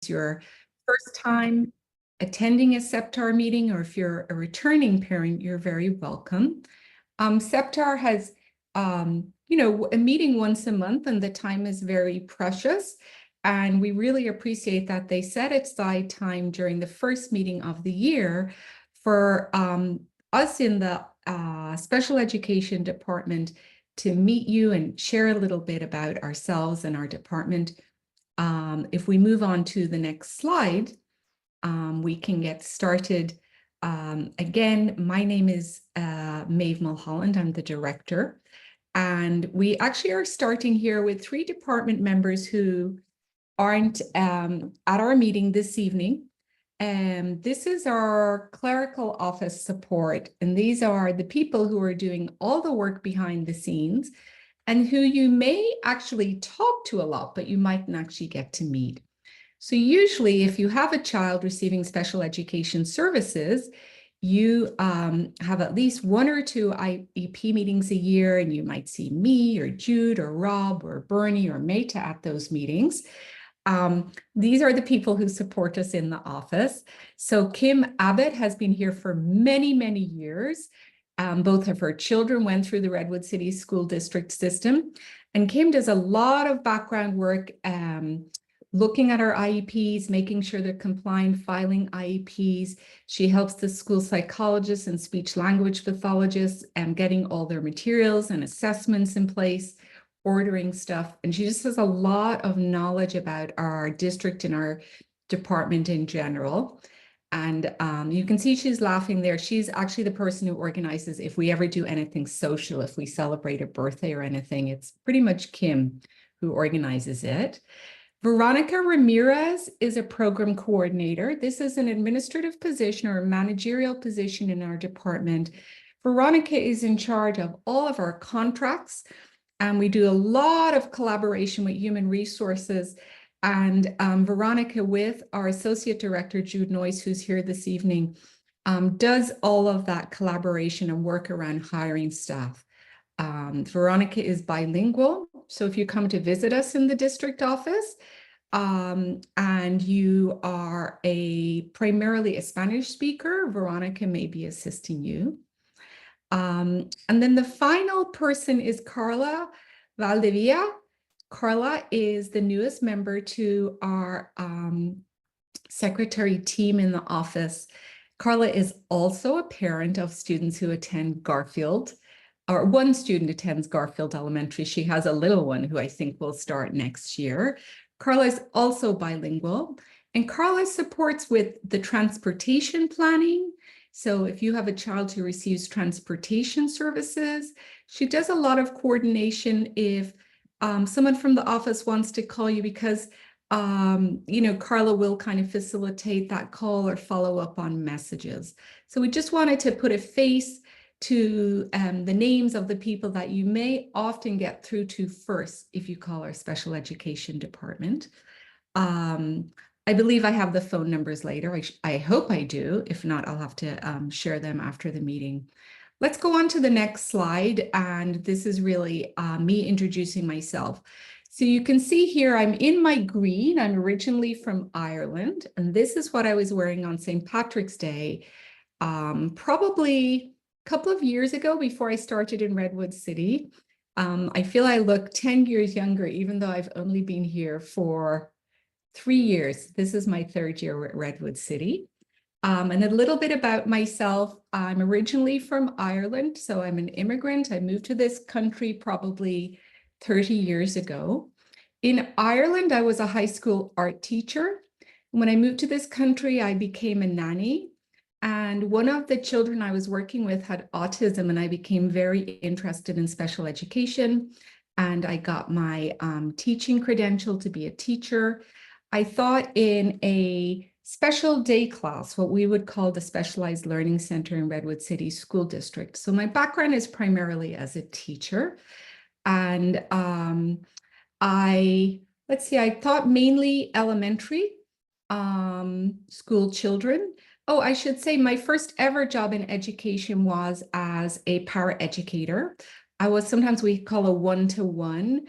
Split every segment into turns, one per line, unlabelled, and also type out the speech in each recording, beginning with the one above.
your first time attending a SEPTAR meeting, or if you're a returning parent, you're very welcome. SEPTAR has, a meeting once a month, and the time is very precious. And we really appreciate that they set aside time during the first meeting of the year for us in the special education department to meet you and share a little bit about ourselves and our department. If we move on to the next slide, we can get started. Again, my name is Maeve Mulholland. I'm the director. And we actually are starting here with 3 department members who aren't at our meeting this evening. This is our clerical office support. And these are the people who are doing all the work behind the scenes and who you may actually talk to a lot, but you mightn't actually get to meet. So usually if you have a child receiving special education services, you have at least 1 or 2 IEP meetings a year, and you might see me or Jude or Rob or Bernie or Meta at those meetings. These are the people who support us in the office. So Kim Abbott has been here for many, many years. Both of her children went through the Redwood City School District system, and Kim does a lot of background work looking at our IEPs, making sure they're compliant, filing IEPs. She helps the school psychologists and speech language pathologists getting all their materials and assessments in place, ordering stuff. And she just has a lot of knowledge about our district and our department in general. And you can see she's laughing there. She's actually the person who organizes if we ever do anything social, if we celebrate a birthday or anything. It's pretty much Kim who organizes it. Veronica Ramirez is a program coordinator. This is an administrative position or a managerial position in our department. Veronica is in charge of all of our contracts, and we do a lot of collaboration with human resources. And Veronica, with our associate director, Jude Noyce, who's here this evening, does all of that collaboration and work around hiring staff. Veronica is bilingual. So if you come to visit us in the district office and you are primarily a Spanish speaker, Veronica may be assisting you. And then the final person is Carla Valdevia. Carla is the newest member to our secretary team in the office. Carla is also a parent of students who attend Garfield, or one student attends Garfield Elementary. She has a little one who I think will start next year. Carla is also bilingual, and Carla supports with the transportation planning. So if you have a child who receives transportation services, she does a lot of coordination if someone from the office wants to call you, because Carla will kind of facilitate that call or follow up on messages. So we just wanted to put a face to the names of the people that you may often get through to first if you call our special education department. I believe I have the phone numbers later. I hope I do. If not, I'll have to share them after the meeting. Let's go on to the next slide. And this is really me introducing myself. So you can see here, I'm in my green. I'm originally from Ireland. And this is what I was wearing on St. Patrick's Day, probably a couple of years ago before I started in Redwood City. I feel I look 10 years younger, even though I've only been here for 3 years. This is my 3rd year at Redwood City. And a little bit about myself. I'm originally from Ireland, so I'm an immigrant. I moved to this country probably 30 years ago. In Ireland, I was a high school art teacher. When I moved to this country, I became a nanny. And one of the children I was working with had autism, and I became very interested in special education. And I got my teaching credential to be a teacher. I thought in a special day class, what we would call the Specialized Learning Center in Redwood City School District. So my background is primarily as a teacher. And I thought mainly elementary school children. Oh, I should say my first ever job in education was as a paraeducator. I was, sometimes we call a one-to-one.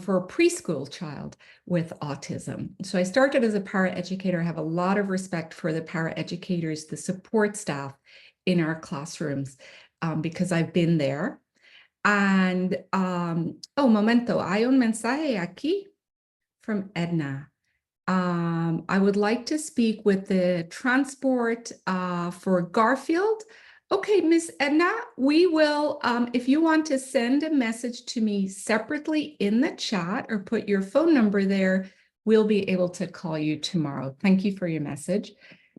for a preschool child with autism. So I started as a paraeducator. I have a lot of respect for the paraeducators, the support staff in our classrooms, because I've been there. And, oh, momento, hay un mensaje aquí from Edna. I would like to speak with the transport for Garfield. Okay, Miss Edna, we will, if you want to send a message to me separately in the chat or put your phone number there, we'll be able to call you tomorrow. Thank you for your message.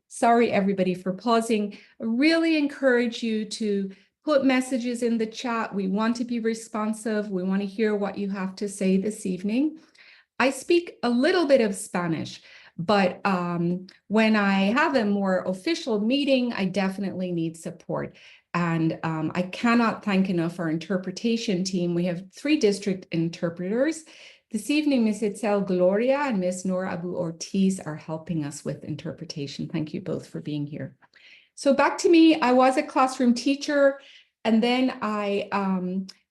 Sorry, everybody, for pausing. I really encourage you to put messages in the chat. We want to be responsive. We want to hear what you have to say this evening. I speak a little bit of Spanish, but when I have a more official meeting, I definitely need support. And I cannot thank enough our interpretation team. We have 3 district interpreters. This evening, Ms. Itzel Gloria and Ms. Nora Abu Ortiz are helping us with interpretation. Thank you both for being here. So back to me, I was a classroom teacher, and then I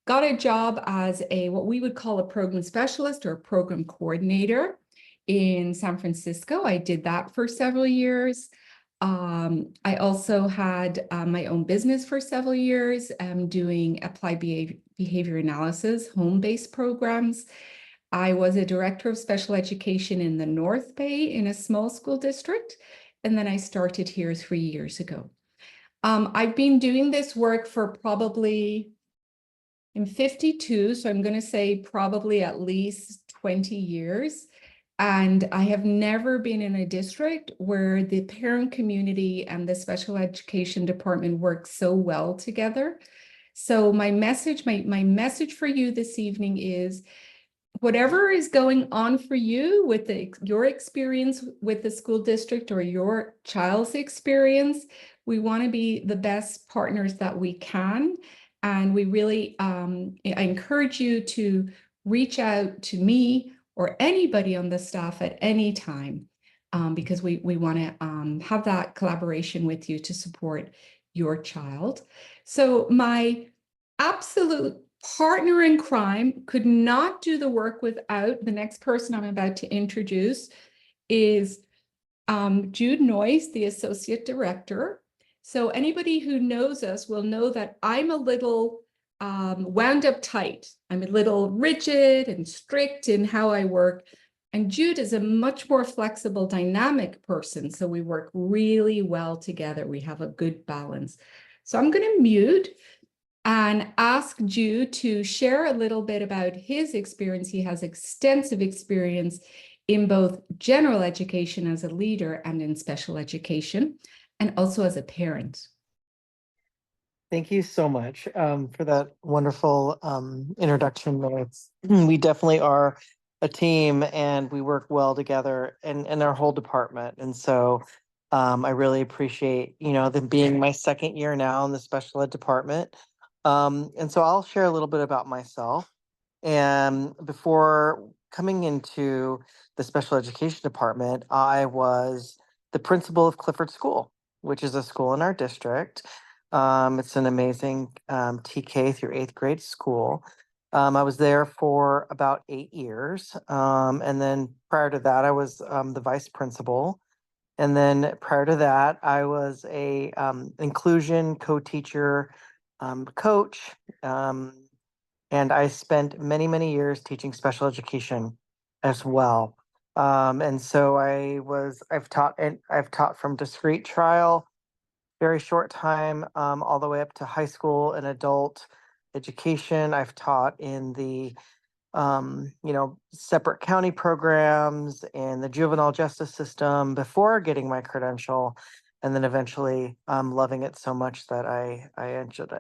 got a job as what we would call a program specialist or a program coordinator in San Francisco. I did that for several years. I also had my own business for several years, doing applied behavior analysis, home-based programs. I was a director of special education in the North Bay in a small school district, and then I started here 3 years ago. I've been doing this work for probably, I'm 52, so I'm going to say probably at least 20 years. And I have never been in a district where the parent community and the special education department work so well together. So my message for you this evening is, whatever is going on for you with your experience with the school district or your child's experience, we want to be the best partners that we can. And we really, I encourage you to reach out to me or anybody on the staff at any time, because we want to have that collaboration with you to support your child. So my absolute partner in crime could not do the work without the next person I'm about to introduce is Jude Noyes, the Associate Director. So anybody who knows us will know that I'm a little wound up tight. I'm a little rigid and strict in how I work. And Jude is a much more flexible, dynamic person. So we work really well together. We have a good balance. So I'm going to mute and ask Jude to share a little bit about his experience. He has extensive experience in both general education as a leader and in special education, and also as a parent.
Thank you so much for that wonderful introduction, Minutes. We definitely are a team and we work well together in our whole department. And so I really appreciate, them being my second year now in the special ed department. And so I'll share a little bit about myself. And before coming into the special education department, I was the principal of Clifford School, which is a school in our district. It's an amazing TK through 8th grade school. I was there for about 8 years. And then prior to that, I was the vice principal. And then prior to that, I was a inclusion co-teacher coach. And I spent many, many years teaching special education as well. And so I've taught from discrete trial, very short time, all the way up to high school and adult education. I've taught in the separate county programs and the juvenile justice system before getting my credential, and then eventually loving it so much that I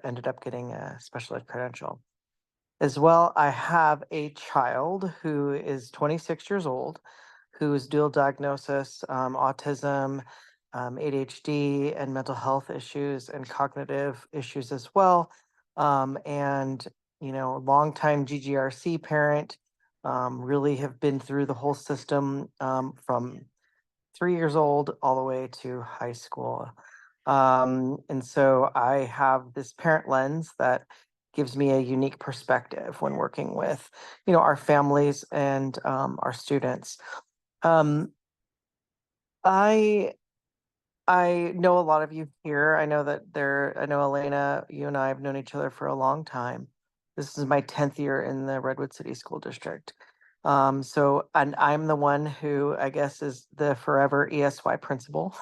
ended up getting a special ed credential. As well, I have a child who is 26 years old, who is dual diagnosis, autism, ADHD, and mental health issues and cognitive issues as well. And longtime GGRC parent, really have been through the whole system from 3 years old all the way to high school. And so I have this parent lens that gives me a unique perspective when working with, our families and our students. Um, I I know a lot of you here. I know Elena, you and I have known each other for a long time. This is my 10th year in the Redwood City School District. And I'm the one who I guess is the forever ESY principal.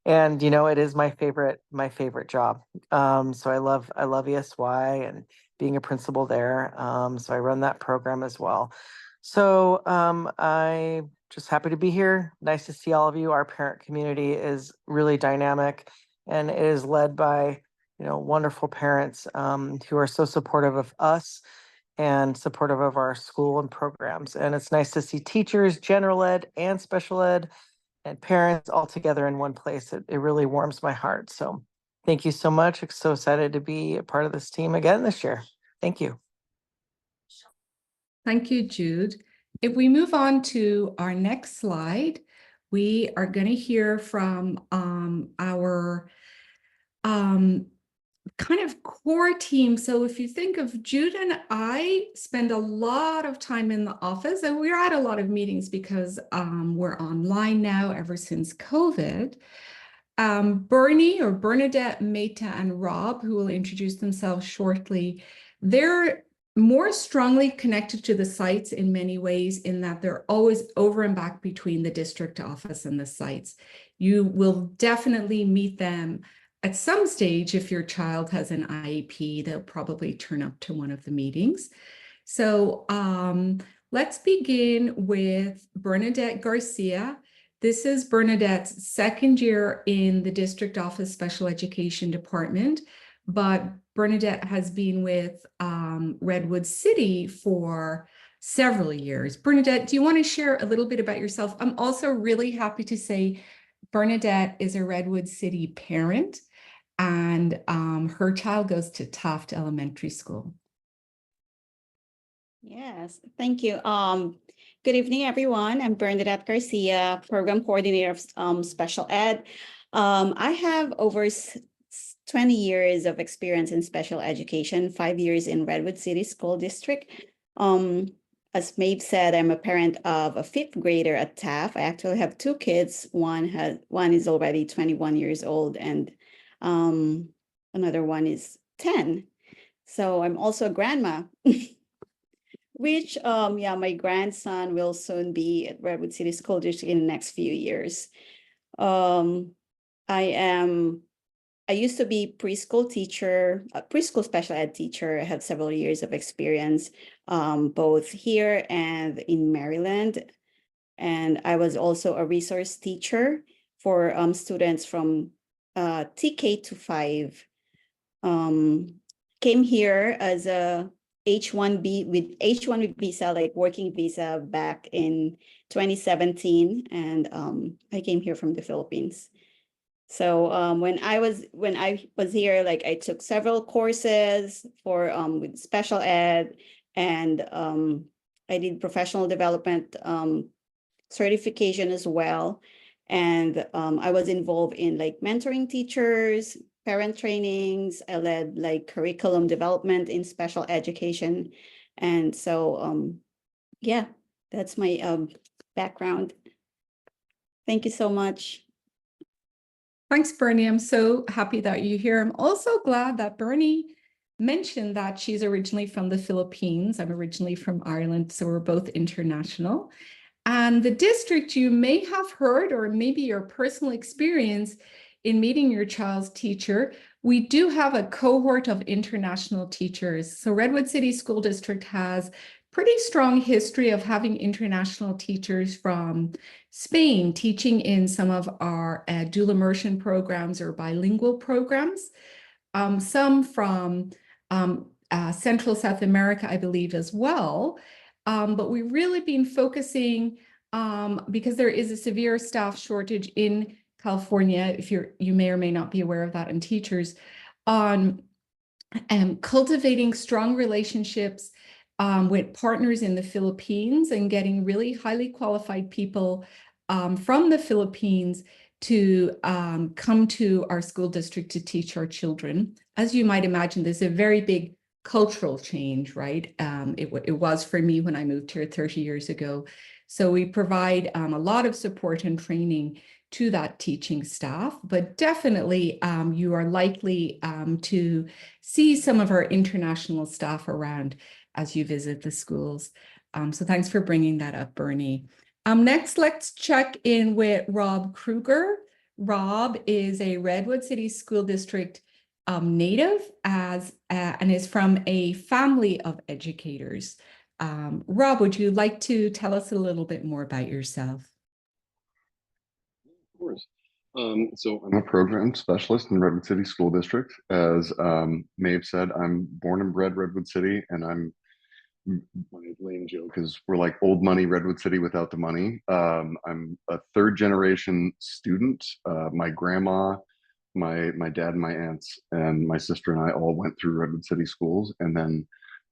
And it is my favorite job. So I love ESY and being a principal there. So I run that program as well. So I just happy to be here. Nice to see all of you. Our parent community is really dynamic, and it is led by wonderful parents who are so supportive of us and supportive of our school and programs. And it's nice to see teachers, general ed, and special ed and parents all together in one place. It really warms my heart. So thank you so much. I'm so excited to be a part of this team again this year. Thank you.
Thank you, Jude. If we move on to our next slide, we are going to hear from our kind of core team. So if you think of Jude and I spend a lot of time in the office, and we're at a lot of meetings because we're online now ever since COVID. Bernie or Bernadette, Meta, and Rob, who will introduce themselves shortly, they're more strongly connected to the sites in many ways, in that they're always over and back between the district office and the sites. You will definitely meet them at some stage. If your child has an IEP, they'll probably turn up to one of the meetings. So let's begin with Bernadette Garcia. This is Bernadette's second year in the district office special education department, but Bernadette has been with Redwood City for several years. Bernadette, do you want to share a little bit about yourself? I'm also really happy to say Bernadette is a Redwood City parent, and her child goes to Taft Elementary School.
Yes, thank you. Good evening, everyone. I'm Bernadette Garcia, Program Coordinator of Special Ed. I have over 20 years of experience in special education, 5 years in Redwood City School District. As Maeve said, I'm a parent of a 5th grader at Taft. I actually have 2 kids. One is already 21 years old, and another one is 10. So I'm also a grandma. Which, my grandson will soon be at Redwood City School District in the next few years. I used to be preschool teacher, a preschool special ed teacher. I have several years of experience, both here and in Maryland. And I was also a resource teacher for students from TK to 5. Came here as a H1B visa, like working visa, back in 2017, and I came here from the Philippines. So when I was here, like, I took several courses for with special ed, and I did professional development certification as well, and I was involved in like mentoring teachers, parent trainings. I led like curriculum development in special education. And so, yeah, that's my background. Thank you so much.
Thanks, Bernie. I'm so happy that you're here. I'm also glad that Bernie mentioned that she's originally from the Philippines. I'm originally from Ireland, so we're both international. And the district, you may have heard, or maybe your personal experience in meeting your child's teacher, we do have a cohort of international teachers. So Redwood City School District has pretty strong history of having international teachers from Spain teaching in some of our dual immersion programs or bilingual programs. Some from Central South America, I believe, as well. But we've really been focusing, because there is a severe staff shortage in California, if you may or may not be aware of that, and teachers, on cultivating strong relationships with partners in the Philippines and getting really highly qualified people from the Philippines to come to our school district to teach our children. As you might imagine, there's a very big cultural change, right? It was for me when I moved here 30 years ago. So we provide a lot of support and training to that teaching staff, but definitely you are likely to see some of our international staff around as you visit the schools. So thanks for bringing that up, Bernie. Next, let's check in with Rob Kruger. Rob is a Redwood City School District native and is from a family of educators. Rob, would you like to tell us a little bit more about yourself?
Of course. So I'm a program specialist in Redwood City School District. As Maeve said, I'm born and bred Redwood City, and my lame joke is we're like old money Redwood City without the money. I'm a third generation student. My grandma, my dad and my aunts and my sister and I all went through Redwood City schools, and then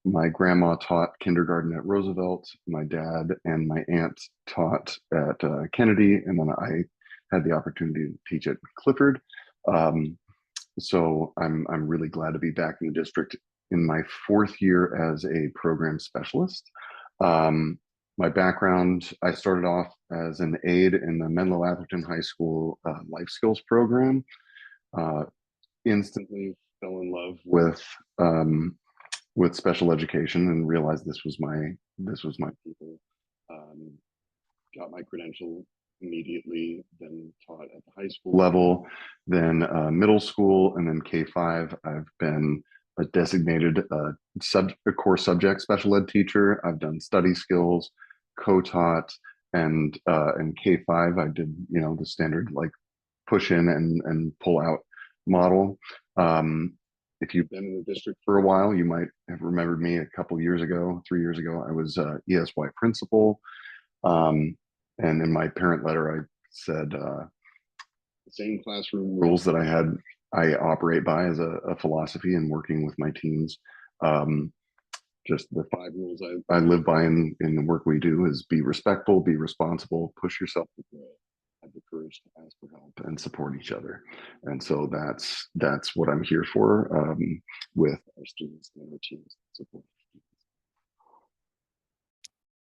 my grandma taught kindergarten at Roosevelt. My dad and my aunt taught at Kennedy, and then I had the opportunity to teach at Clifford. So I'm really glad to be back in the district in my 4th year as a program specialist. My background, I started off as an aide in the Menlo Atherton High School life skills program. Instantly fell in love with special education and realized this was my people. Got my credential immediately, then taught at the high school level, then middle school, and then K-5. I've been a designated core subject special ed teacher. I've done study skills, co-taught, and K-5 I did the standard like push in and pull out model. If you've been in the district for a while, you might have remembered me a couple years ago, 3 years ago. I was ESY principal. And in my parent letter, I said the same classroom rules that I operate by as a philosophy in working with my teams. Just the 5 rules I live by in the work we do is be respectful, be responsible, push yourself to grow, have the courage to ask for help, and support each other. And so that's what I'm here for with our students and our teams support.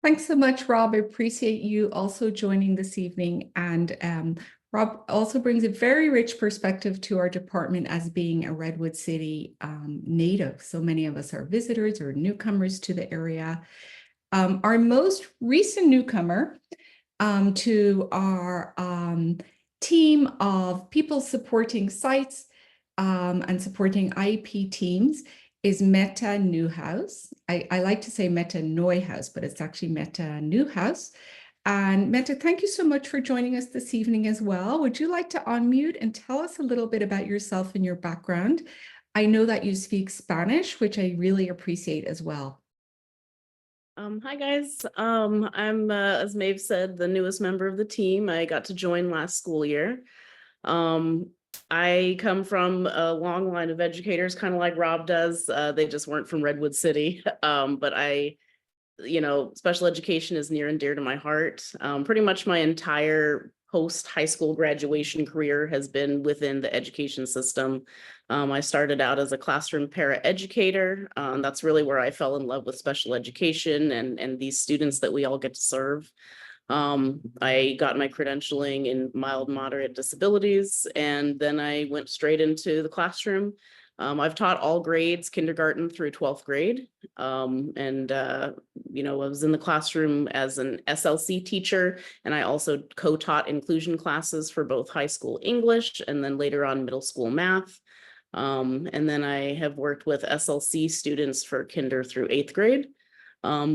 Thanks so much, Rob. I appreciate you also joining this evening. And Rob also brings a very rich perspective to our department as being a Redwood City native. So many of us are visitors or newcomers to the area. Our most recent newcomer to our team of people supporting sites and supporting IEP teams is Meta Newhouse. I like to say Meta Neuhaus, but it's actually Meta Newhouse. And Meta, thank you so much for joining us this evening as well. Would you like to unmute and tell us a little bit about yourself and your background? I know that you speak Spanish, which I really appreciate as well.
Hi guys, I'm as Maeve said, the newest member of the team. I got to join last school year. I come from a long line of educators, kind of like Rob does. They just weren't from Redwood City, but special education is near and dear to my heart. Pretty much my entire post-high school graduation career has been within the education system. I started out as a classroom para-educator. That's really where I fell in love with special education and these students that we all get to serve. I got my credentialing in mild, moderate disabilities, and then I went straight into the classroom. I've taught all grades, kindergarten through 12th grade. I was in the classroom as an SLC teacher, and I also co-taught inclusion classes for both high school English and then later on middle school math. And then I have worked with SLC students for kinder through 8th grade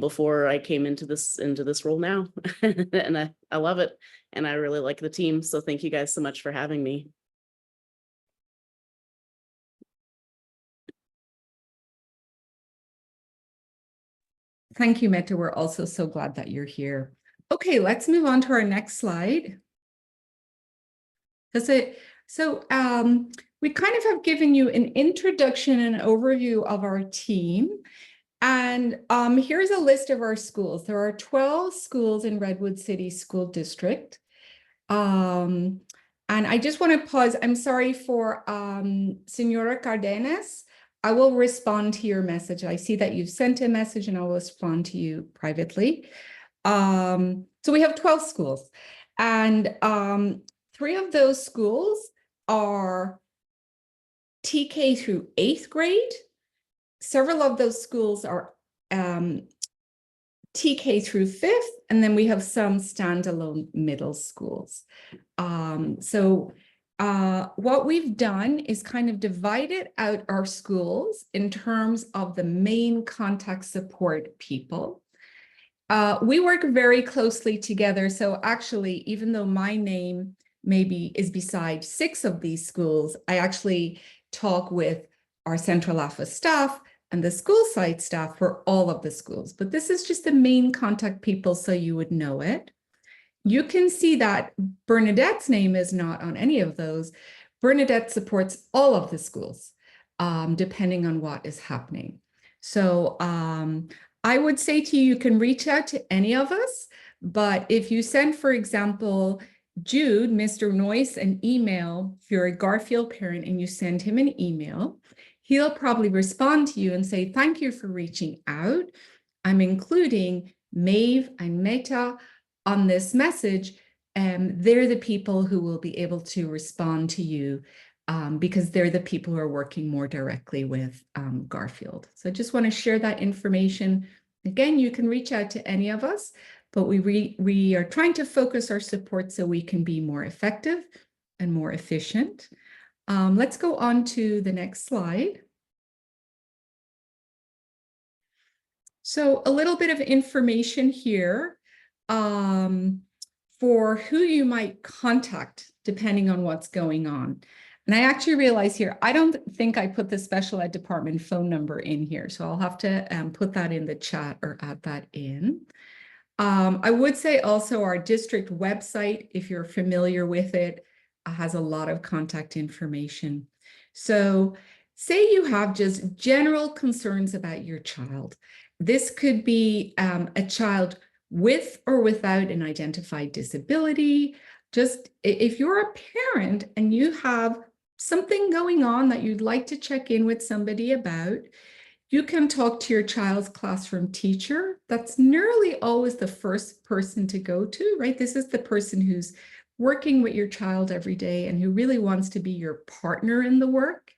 before I came into this role now. And I love it. And I really like the team. So thank you guys so much for having me.
Thank you, Meta. We're also so glad that you're here. Okay, let's move on to our next slide. We kind of have given you an introduction and overview of our team. And here's a list of our schools. There are 12 schools in Redwood City School District. And I just want to pause. I'm sorry for Senora Cardenas. I will respond to your message. I see that you've sent a message and I will respond to you privately. So we have 12 schools, and 3 of those schools are TK through 8th grade. Several of those schools are TK through 5th, and then we have some standalone middle schools. What we've done is kind of divided out our schools in terms of the main contact support people. We work very closely together. So actually, even though my name maybe is beside 6 of these schools, I actually talk with our central office staff and the school site staff for all of the schools. But this is just the main contact people, so you would know it. You can see that Bernadette's name is not on any of those. Bernadette supports all of the schools, depending on what is happening. So I would say to you, you can reach out to any of us, but if you send, for example, Jude, Mr. Noyce, an email, if you're a Garfield parent and you send him an email, he'll probably respond to you and say, thank you for reaching out. I'm including Maeve and Meta on this message. They're the people who will be able to respond to you because they're the people who are working more directly with Garfield. So I just want to share that information. Again, you can reach out to any of us, but we are trying to focus our support so we can be more effective and more efficient. Let's go on to the next slide. So a little bit of information here for who you might contact depending on what's going on. And I actually realize here, I don't think I put the special ed department phone number in here, so I'll have to put that in the chat or add that in. I would say also our district website, if you're familiar with it, has a lot of contact information. So say you have just general concerns about your child. This could be a child with or without an identified disability. Just if you're a parent and you have something going on that you'd like to check in with somebody about, you can talk to your child's classroom teacher. That's nearly always the first person to go to, right? This is the person who's working with your child every day and who really wants to be your partner in the work.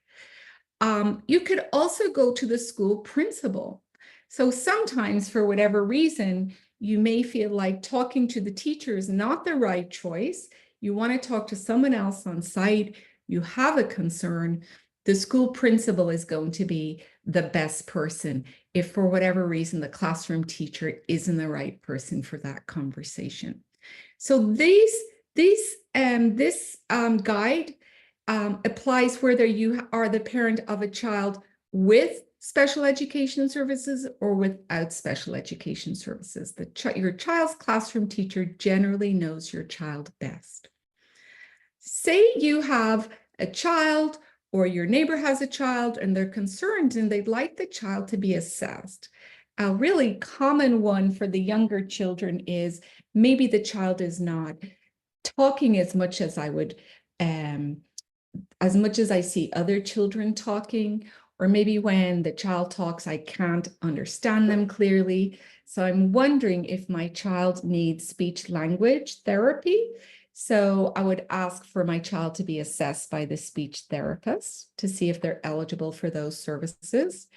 You could also go to the school principal. So sometimes, for whatever reason, you may feel like talking to the teacher is not the right choice. You want to talk to someone else on site. You have a concern. The school principal is going to be the best person if, for whatever reason, the classroom teacher isn't the right person for that conversation. So this guide applies whether you are the parent of a child with special education services or without special education services. Your child's classroom teacher generally knows your child best. Say you have a child or your neighbor has a child and they're concerned and they'd like the child to be assessed. A really common one for the younger children is maybe the child is not talking as much as I would, as much as I see other children talking, or maybe when the child talks, I can't understand them clearly. So I'm wondering if my child needs speech language therapy. So I would ask for my child to be assessed by the speech therapist to see if they're eligible for those services.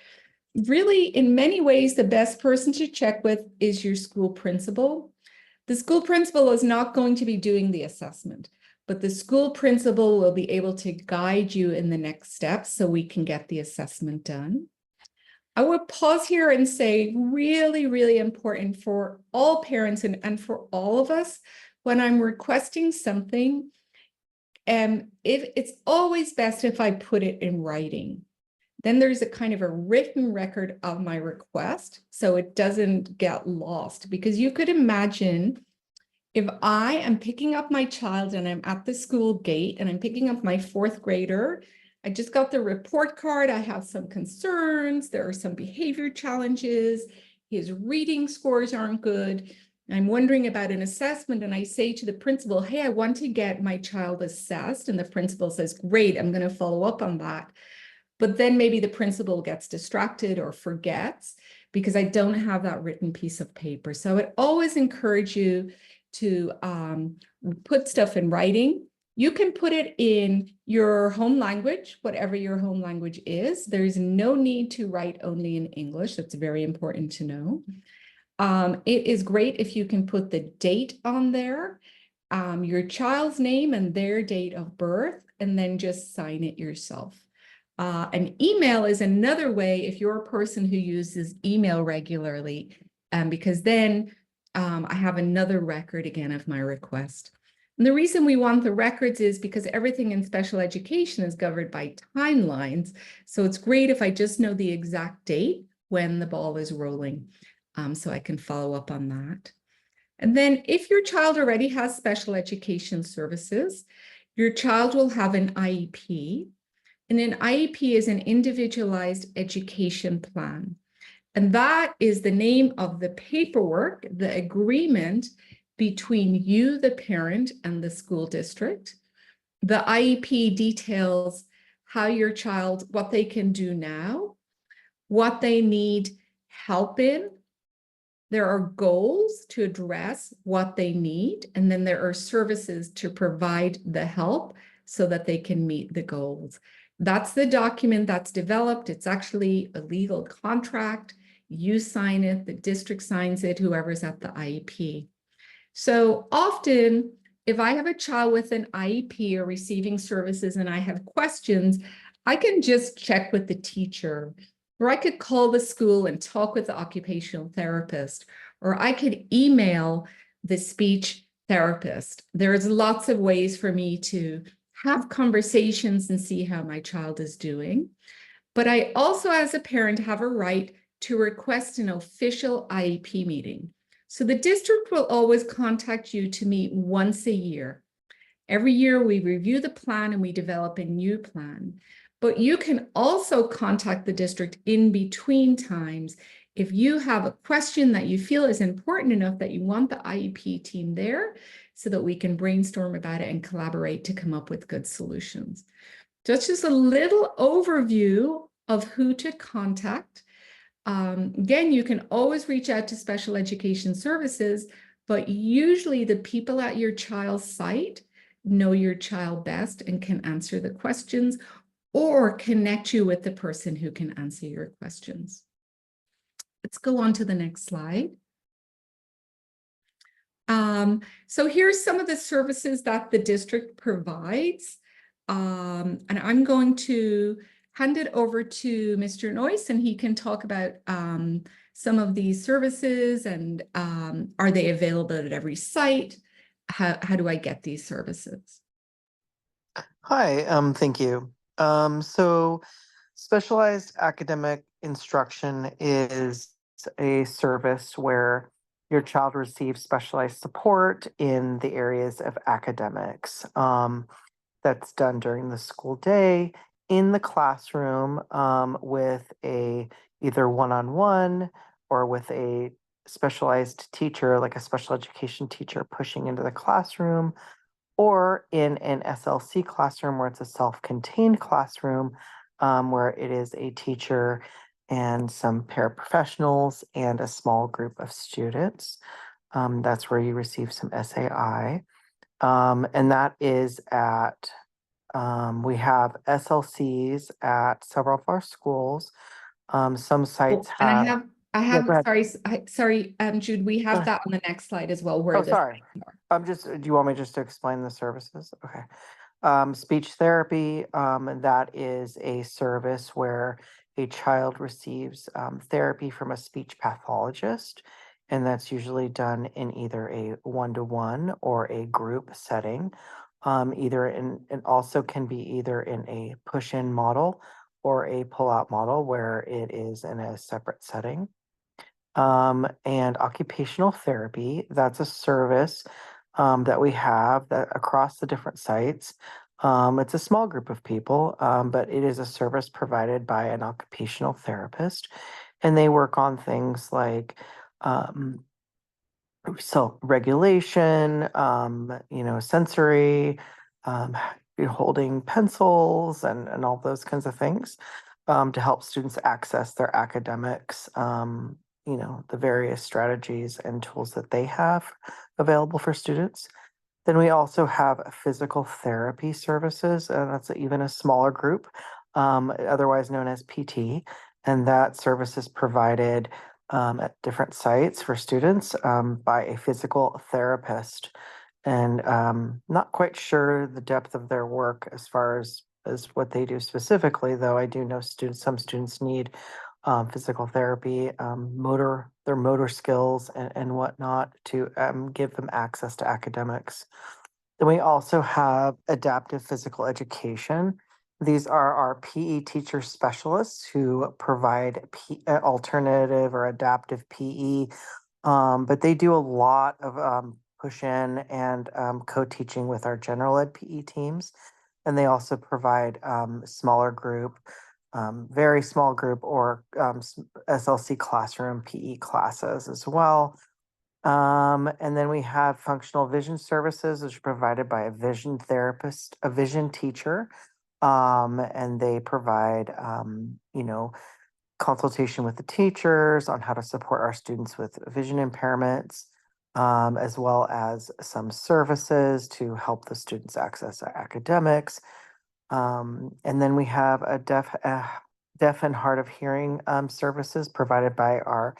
Really, in many ways, the best person to check with is your school principal. The school principal is not going to be doing the assessment, but the school principal will be able to guide you in the next steps so we can get the assessment done. I would pause here and say really, really important for all parents and for all of us, when I'm requesting something, if it's always best if I put it in writing. Then there's a kind of a written record of my request so it doesn't get lost, because you could imagine if I am picking up my child and I'm at the school gate and I'm picking up my 4th grader, I just got the report card, I have some concerns, there are some behavior challenges, his reading scores aren't good, I'm wondering about an assessment, and I say to the principal, hey, I want to get my child assessed, and the principal says, great, I'm going to follow up on that. but then maybe the principal gets distracted or forgets because I don't have that written piece of paper. So I would always encourage you to put stuff in writing. You can put it in your home language, whatever your home language is. There's no need to write only in English. That's very important to know. It is great if you can put the date on there, your child's name and their date of birth, and then just sign it yourself. An email is another way if you're a person who uses email regularly, because then I have another record again of my request. And the reason we want the records is because everything in special education is governed by timelines. So it's great if I just know the exact date when the ball is rolling, so I can follow up on that. And then if your child already has special education services, your child will have an IEP. And an IEP is an individualized education plan. And that is the name of the paperwork, the agreement between you, the parent, and the school district. The IEP details how your child, what they can do now, what they need help in. There are goals to address what they need, and then there are services to provide the help so that they can meet the goals. That's the document that's developed. It's actually a legal contract. You sign it, the district signs it, whoever's at the IEP. So often, if I have a child with an IEP or receiving services and I have questions, I can just check with the teacher, or I could call the school and talk with the occupational therapist, or I could email the speech therapist. There's lots of ways for me to have conversations and see how my child is doing. But I also, as a parent, have a right to request an official IEP meeting. So the district will always contact you to meet once a year. Every year we review the plan and we develop a new plan. But you can also contact the district in between times if you have a question that you feel is important enough that you want the IEP team there so that we can brainstorm about it and collaborate to come up with good solutions. Just a little overview of who to contact. Again, you can always reach out to special education services, but usually the people at your child's site know your child best and can answer the questions or connect you with the person who can answer your questions. Let's go on to the next slide. So here's some of the services that the district provides. And I'm going to hand it over to Mr. Noyce, and he can talk about some of these services and are they available at every site? How do I get these services?
Hi, thank you. So specialized academic instruction is a service where your child receives specialized support in the areas of academics. That's done during the school day, in the classroom, with either one-on-one or with a specialized teacher, like a special education teacher pushing into the classroom, or in an SLC classroom where it's a self-contained classroom, where it is a teacher and some paraprofessionals and a small group of students. That's where you receive some SAI. And that is at, we have SLCs at several of our schools. Some sites
And
have.
I have,
go ahead.
sorry, Jude, we have that on the next slide as well. Where
Oh, sorry. Do you want me just to explain the services? Okay. Speech therapy, that is a service where a child receives therapy from a speech pathologist, and that's usually done in either a one-to-one or a group setting. It also can be either in a push-in model or a pull-out model where it is in a separate setting. And occupational therapy, that's a service that we have that across the different sites. It's a small group of people, but it is a service provided by an occupational therapist, and they work on things like self-regulation, sensory, holding pencils and all those kinds of things. to help students access their academics, you know, the various strategies and tools that they have available for students. Then we also have physical therapy services, and that's even a smaller group, otherwise known as PT. And that service is provided at different sites for students by a physical therapist. And not quite sure the depth of their work as far as what they do specifically, though I do know some students need physical therapy, their motor skills and whatnot to give them access to academics. Then we also have adaptive physical education. These are our PE teacher specialists who provide alternative or adaptive PE, but they do a lot of push-in and co-teaching with our general ed PE teams. And they also provide smaller group, very small group or SLC classroom PE classes as well. And then we have functional vision services, which are provided by a vision therapist, a vision teacher. And they provide, you know, consultation with the teachers on how to support our students with vision impairments, as well as some services to help the students access their academics. And then we have a deaf and hard of hearing services provided by our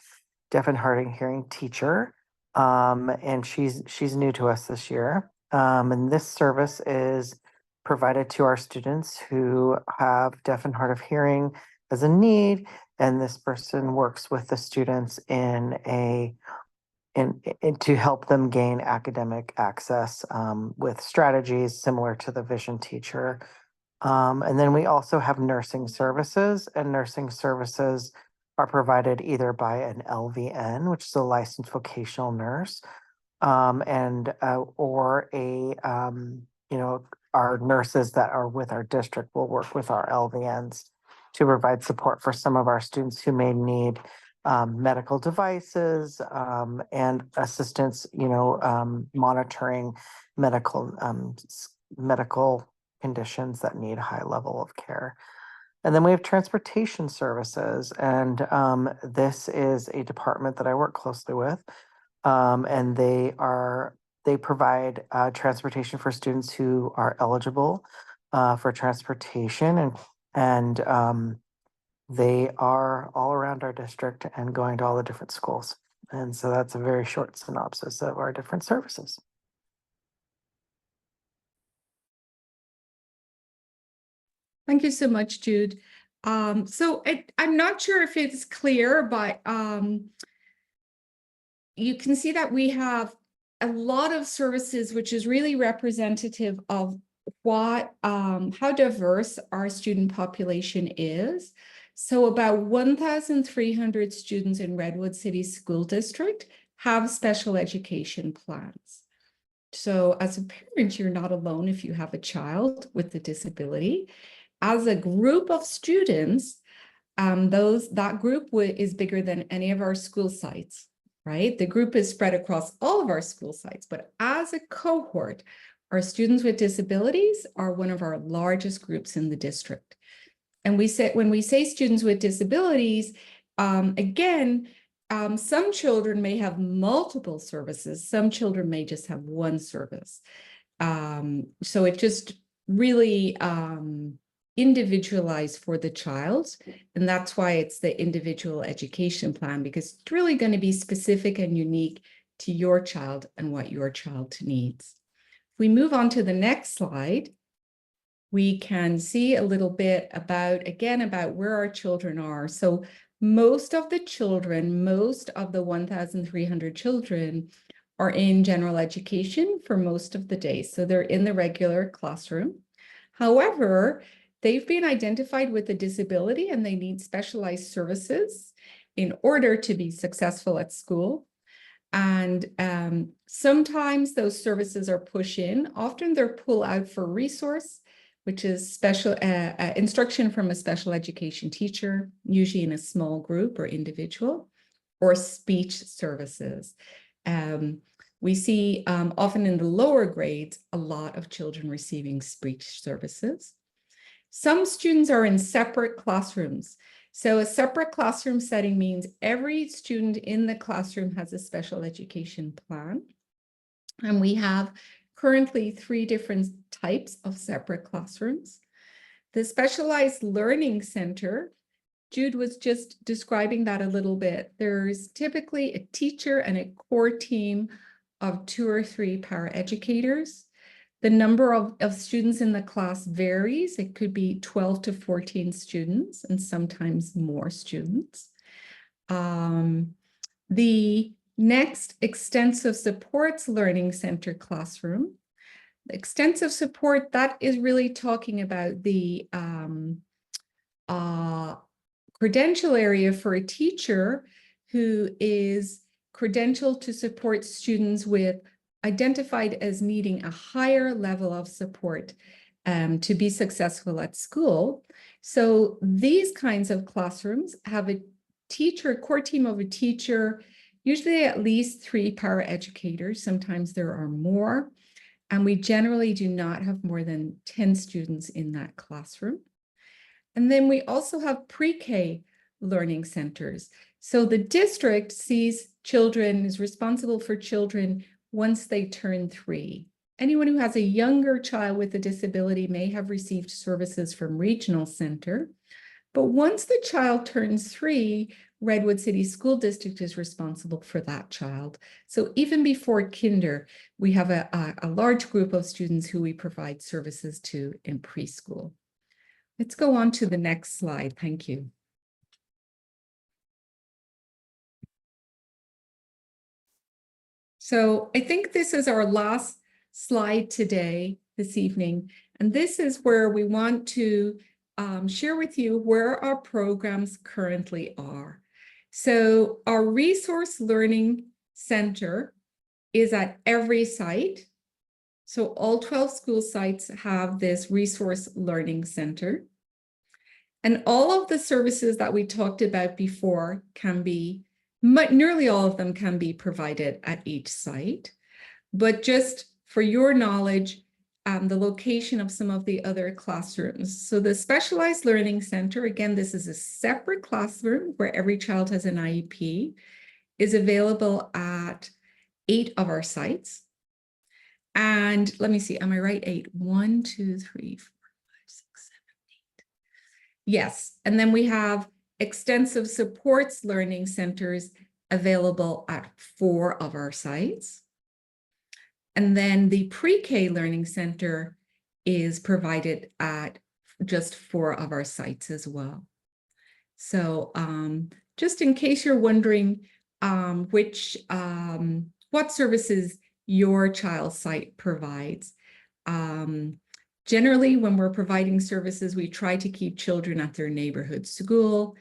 deaf and hard of hearing teacher. And she's new to us this year. And this service is provided to our students who have deaf and hard of hearing as a need. And this person works with the students in to help them gain academic access with strategies similar to the vision teacher. And then we also have nursing services, and nursing services are provided either by an LVN, which is a licensed vocational nurse, or you know, our nurses that are with our district will work with our LVNs to provide support for some of our students who may need medical devices and assistance, you know, monitoring medical conditions that need a high level of care. And then we have transportation services, and this is a department that I work closely with, and they provide transportation for students who are eligible for transportation, and they are all around our district and going to all the different schools. And so that's a very short synopsis of our different services.
Thank you so much, Jude. So I'm not sure if it's clear, but you can see that we have a lot of services, which is really representative of what how diverse our student population is. So about 1,300 students in Redwood City School District have special education plans. So as a parent, you're not alone if you have a child with a disability. As a group of students, that group is bigger than any of our school sites, right? The group is spread across all of our school sites, but as a cohort, our students with disabilities are one of our largest groups in the district. And when we say students with disabilities, again, some children may have multiple services. Some children may just have one service. So it just really individualized for the child. And that's why it's the individual education plan, because it's really going to be specific and unique to your child and what your child needs. If we move on to the next slide, we can see a little bit about where our children are. So most of the 1,300 children are in general education for most of the day. So they're in the regular classroom. However, they've been identified with a disability and they need specialized services in order to be successful at school. And sometimes those services are push in. Often they're pull out for resource, which is special instruction from a special education teacher, usually in a small group or individual, or speech services. We see often in the lower grades, a lot of children receiving speech services. Some students are in separate classrooms. So a separate classroom setting means every student in the classroom has a special education plan. And we have currently 3 different types of separate classrooms. The Specialized Learning Center, Jude was just describing that a little bit. There's typically a teacher and a core team of 2 or 3 paraeducators. The number of students in the class varies. It could be 12 to 14 students and sometimes more students. The next Extensive Supports Learning Center classroom. The extensive support, that is really talking about the credential area for a teacher who is credentialed to support students with identified as needing a higher level of support to be successful at school. So these kinds of classrooms have a teacher, core team of a teacher, usually at least 3 paraeducators. Sometimes there are more. And we generally do not have more than 10 students in that classroom. And then we also have pre-K learning centers. So the district sees children, is responsible for children once they turn 3. Anyone who has a younger child with a disability may have received services from Regional Center. But once the child turns 3, Redwood City School District is responsible for that child. So even before kinder, we have a large group of students who we provide services to in preschool. Let's go on to the next slide. Thank you. So I think this is our last slide today, this evening, and this is where we want to share with you where our programs currently are. So our Resource Learning Center is at every site. So all 12 school sites have this Resource Learning Center. And all of the services that we talked about before can be, nearly all of them can be provided at each site. But just for your knowledge, the location of some of the other classrooms. So the Specialized Learning Center, again, this is a separate classroom where every child has an IEP, is available at 8 of our sites. And let me see, am I right? 8, 1, 2, 3, 4, 5, 6, 7, 8. Yes, and then we have Extensive Supports Learning Centers available at 4 of our sites. And then the Pre-K Learning Center is provided at just 4 of our sites as well. So just in case you're wondering what services your child's site provides, generally when we're providing services, we try to keep children at their neighborhood school.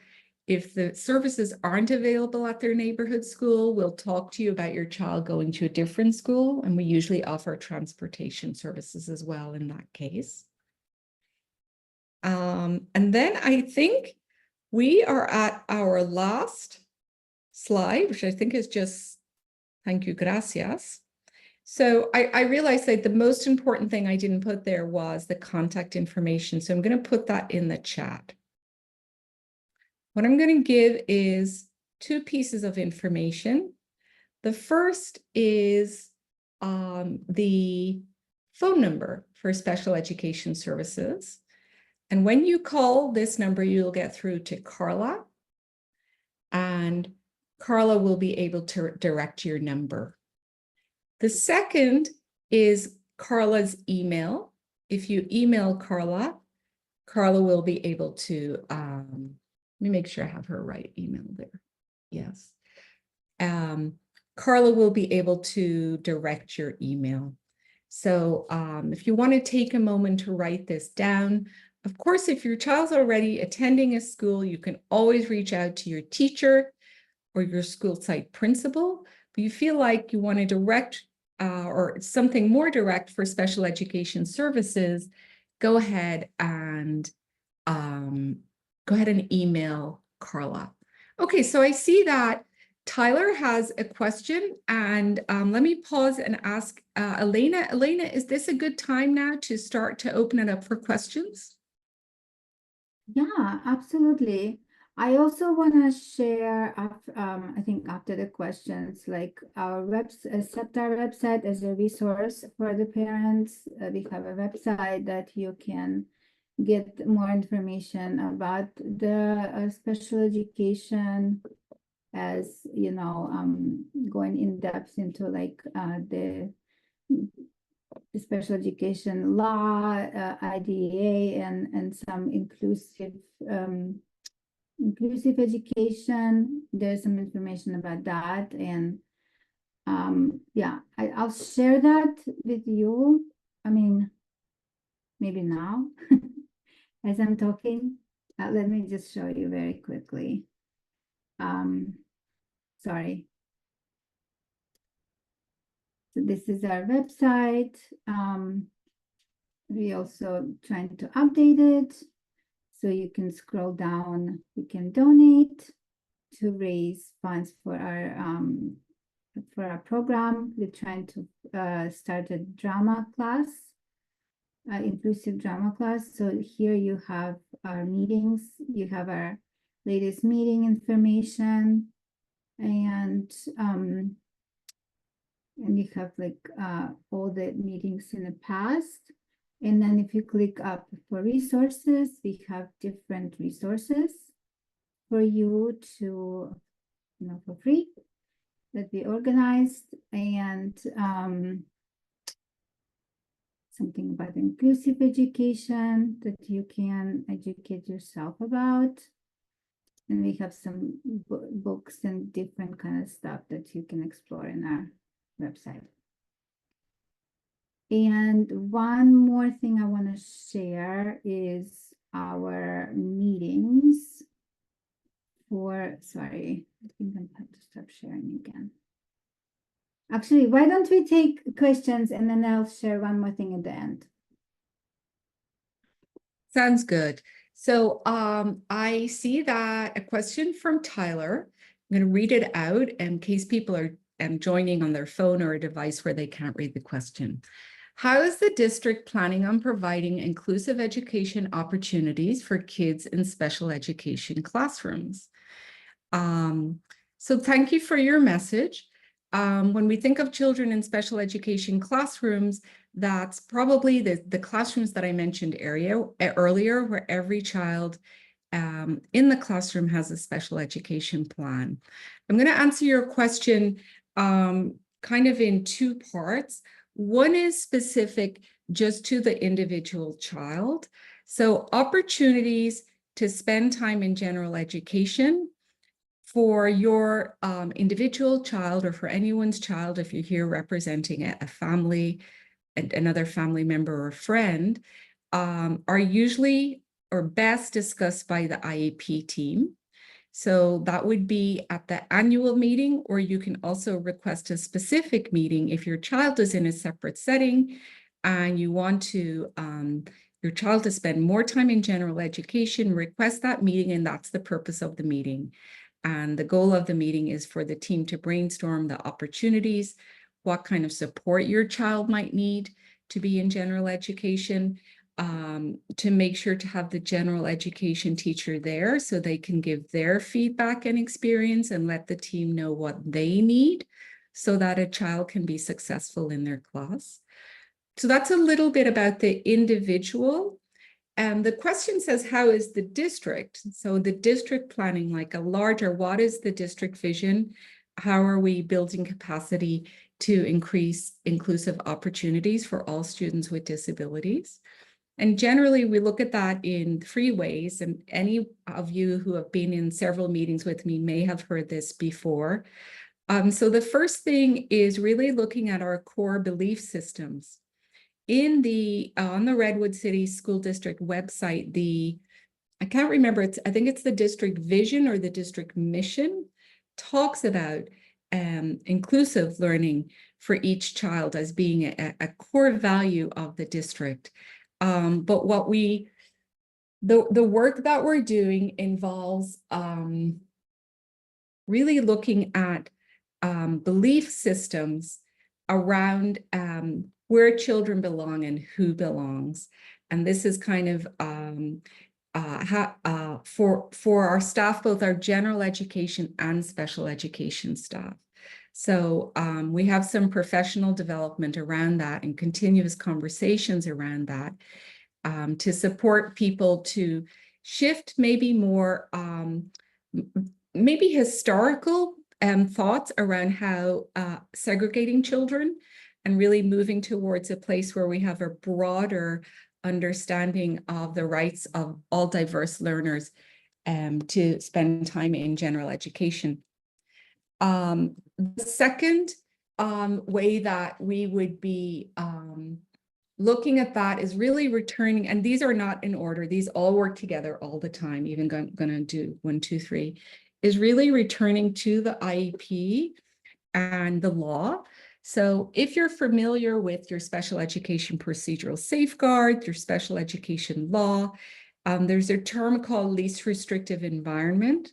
If the services aren't available at their neighborhood school, we'll talk to you about your child going to a different school, and we usually offer transportation services as well in that case. And then I think we are at our last slide, which I think is just, thank you, gracias. So I realized that the most important thing I didn't put there was the contact information. So I'm going to put that in the chat. What I'm going to give is 2 pieces of information. The first is the phone number for special education services. And when you call this number, you'll get through to Carla, and Carla will be able to direct your number. The second is Carla's email. If you email Carla, Carla will be able to, let me make sure I have her right email there. Yes. Carla will be able to direct your email. So if you want to take a moment to write this down, of course, if your child's already attending a school, you can always reach out to your teacher or your school site principal. But you feel like you want to direct or something more direct for special education services, go ahead and email Carla. Okay, so I see that Tyler has a question, and let me pause and ask Elena. Elena, is this a good time now to start to open it up for questions?
Yeah, absolutely. I also want to share, I think after the questions, like our SEPTAR website as a resource for the parents. We have a website that you can get more information about the special education, as you know, going in depth into like the special education law, IDEA, and some inclusive education. There's some information about that, and yeah, I'll share that with you. I mean, maybe now as I'm talking. Let me just show you very quickly. Sorry. So this is our website. We also trying to update it. So you can scroll down, you can donate to raise funds for our program. We're trying to start a drama class, inclusive drama class. So here you have our meetings, you have our latest meeting information, and you have like all the meetings in the past. And then if you click up for resources, we have different resources for you to, for free, that we organized, and something about inclusive education that you can educate yourself about. And we have some books and different kind of stuff that you can explore in our website. And one more thing I want to share is our meetings sorry, I think I'm going to stop sharing again. Actually, why don't we take questions and then I'll share one more thing at the end.
Sounds good. So I see that a question from Tyler. I'm going to read it out in case people are joining on their phone or a device where they can't read the question. How is the district planning on providing inclusive education opportunities for kids in special education classrooms? So thank you for your message. When we think of children in special education classrooms, that's probably the classrooms that I mentioned earlier, where every child in the classroom has a special education plan. I'm going to answer your question kind of in two parts. One is specific just to the individual child. So opportunities to spend time in general education for your individual child, or for anyone's child, if you're here representing a family, another family member or friend, are usually or best discussed by the IEP team. So that would be at the annual meeting, or you can also request a specific meeting if your child is in a separate setting and you want to your child to spend more time in general education. Request that meeting, and that's the purpose of the meeting. And the goal of the meeting is for the team to brainstorm the opportunities, what kind of support your child might need to be in general education, to make sure to have the general education teacher there so they can give their feedback and experience and let the team know what they need so that a child can be successful in their class. So that's a little bit about the individual. And the question says, how is the district? So the district planning, like a larger, what is the district vision? How are we building capacity to increase inclusive opportunities for all students with disabilities? And generally, we look at that in three ways. And any of you who have been in several meetings with me may have heard this before. So the first thing is really looking at our core belief systems. On the Redwood City School District website, I can't remember, I think it's the district vision or the district mission, talks about inclusive learning for each child as being a core value of the district. But the work that we're doing involves really looking at belief systems around where children belong and who belongs. And this is kind of for our staff, both our general education and special education staff. So we have some professional development around that and continuous conversations around that to support people to shift maybe more, maybe historical thoughts around how segregating children and really moving towards a place where we have a broader understanding of the rights of all diverse learners to spend time in general education. The second way that we would be looking at that is really returning, and these are not in order, these all work together all the time, even going to do 1, 2, 3, is really returning to the IEP and the law. So if you're familiar with your special education procedural safeguards, your special education law, there's a term called least restrictive environment.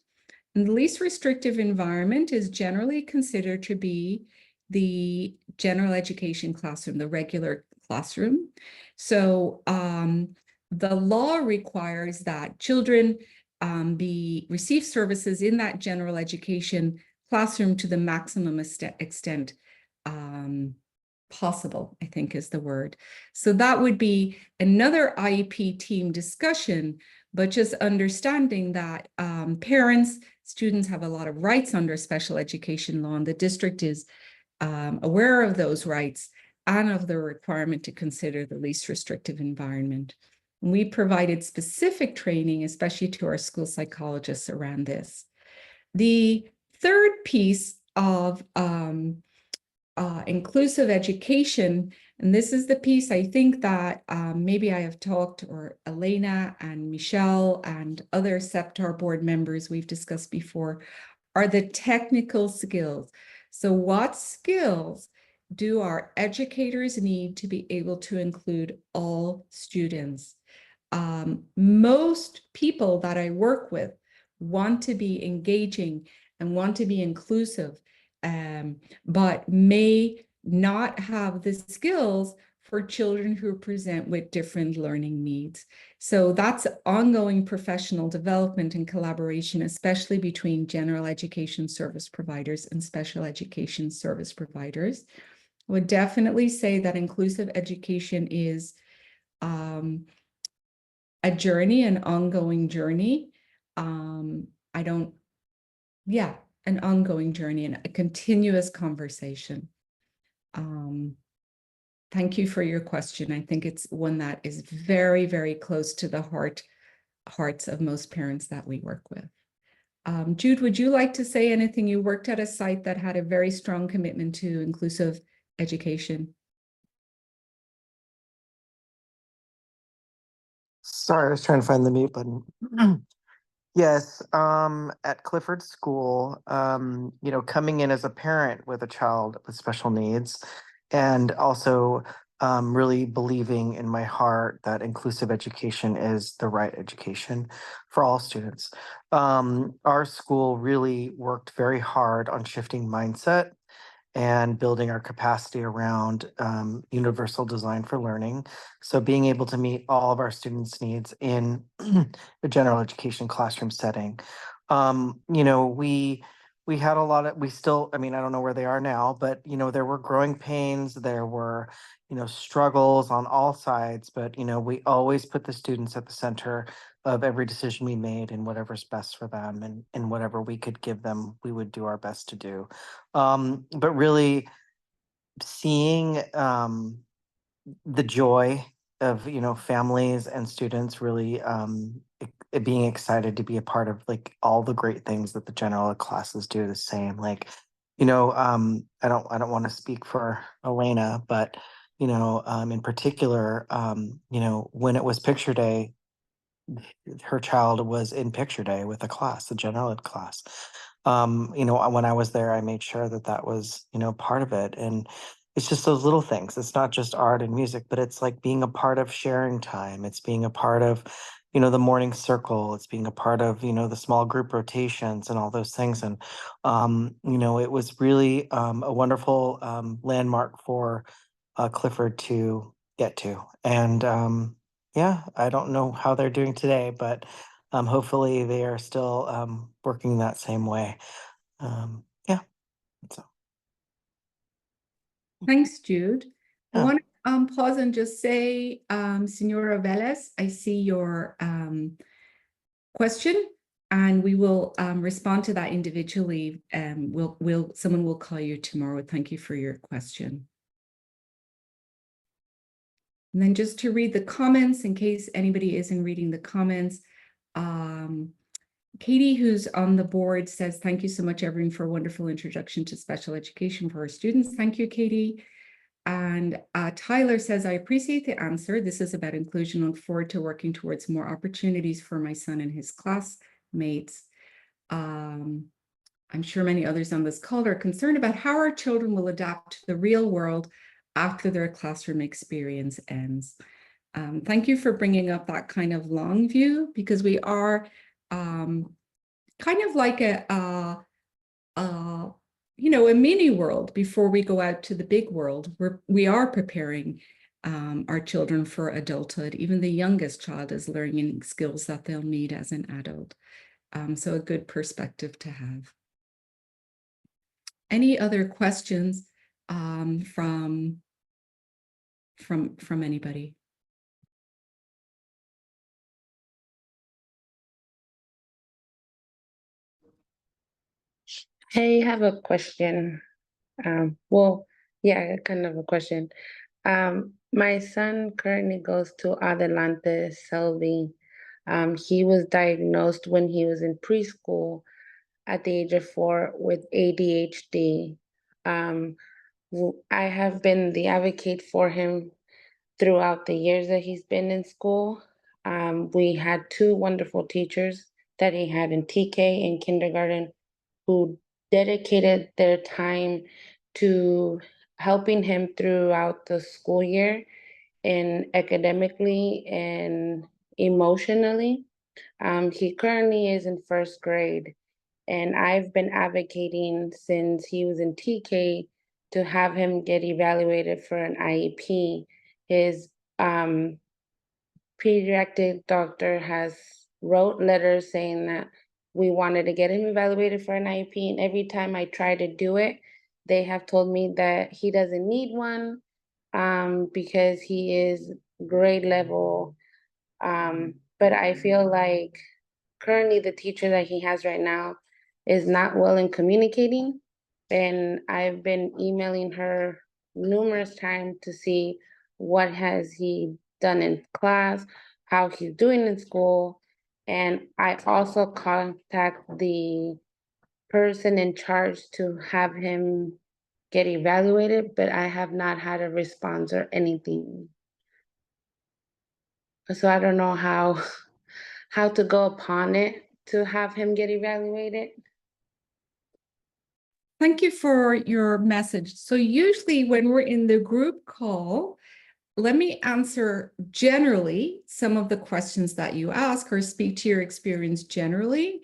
And the least restrictive environment is generally considered to be the general education classroom, the regular classroom. So the law requires that children receive services in that general education classroom to the maximum extent possible, I think is the word. So that would be another IEP team discussion, but just understanding that parents, students have a lot of rights under special education law, and the district is aware of those rights and of the requirement to consider the least restrictive environment. And we provided specific training, especially to our school psychologists around this. The third piece of inclusive education, and this is the piece I think that maybe I have talked, or Elena and Michelle and other SEPTAR board members we've discussed before, are the technical skills. So what skills do our educators need to be able to include all students? Most people that I work with want to be engaging and want to be inclusive, but may not have the skills for children who present with different learning needs. So that's ongoing professional development and collaboration, especially between general education service providers and special education service providers. I would definitely say that inclusive education is a journey, an ongoing journey. An ongoing journey and a continuous conversation. Thank you for your question. I think it's one that is very, very close to the hearts of most parents that we work with. Jude, would you like to say anything? You worked at a site that had a very strong commitment to inclusive education.
Sorry, I was trying to find the mute button. Yes, at Clifford School, coming in as a parent with a child with special needs, and also really believing in my heart that inclusive education is the right education for all students. Our school really worked very hard on shifting mindset and building our capacity around universal design for learning. So being able to meet all of our students' needs in the general education classroom setting. We had a lot of, we still, I don't know where they are now, but, there were growing pains, there were, struggles on all sides, but, we always put the students at the center of every decision we made, and whatever's best for them, and whatever we could give them, we would do our best to do. But really seeing the joy of families and students really being excited to be a part of like all the great things that the general ed classes do the same. Like, I don't want to speak for Elena, but in particular, when it was picture day, her child was in picture day with a class, the general ed class. When I was there, I made sure that that was, part of it. And it's just those little things. It's not just art and music, but it's like being a part of sharing time. It's being a part of, the morning circle. It's being a part of, the small group rotations and all those things. And, it was really a wonderful landmark for Clifford to get to. And yeah, I don't know how they're doing today, but hopefully they are still working that same way. Yeah. So
Thanks, Jude. I
Yeah.
want to pause and just say, Senora Velez, I see your question, and we will respond to that individually. Someone will call you tomorrow. Thank you for your question. And then just to read the comments, in case anybody isn't reading the comments, Katie, who's on the board, says, thank you so much, everyone, for a wonderful introduction to special education for our students. Thank you, Katie. And Tyler says, I appreciate the answer. This is about inclusion. Look forward to working towards more opportunities for my son and his classmates. I'm sure many others on this call are concerned about how our children will adapt to the real world after their classroom experience ends. Thank you for bringing up that kind of long view, because we are kind of like a mini world before we go out to the big world. We are preparing our children for adulthood. Even the youngest child is learning skills that they'll need as an adult. So a good perspective to have. Any other questions from anybody?
I have a question. Well, yeah, kind of a question. My son currently goes to Adelante Selby. He was diagnosed when he was in preschool at the age of 4 with ADHD. I have been the advocate for him throughout the years that he's been in school. We had 2 wonderful teachers that he had in TK and kindergarten who dedicated their time to helping him throughout the school year and academically and emotionally. He currently is in 1st grade, and I've been advocating since he was in TK to have him get evaluated for an IEP. His pediatric doctor has wrote letters saying that we wanted to get him evaluated for an IEP, and every time I try to do it, they have told me that he doesn't need one because he is grade level. But I feel like currently the teacher that he has right now is not well in communicating, and I've been emailing her numerous times to see what has he done in class, how he's doing in school, and I also contact the person in charge to have him get evaluated, but I have not had a response or anything. So I don't know how to go upon it to have him get evaluated.
Thank you for your message. So usually when we're in the group call, let me answer generally some of the questions that you ask, or speak to your experience generally.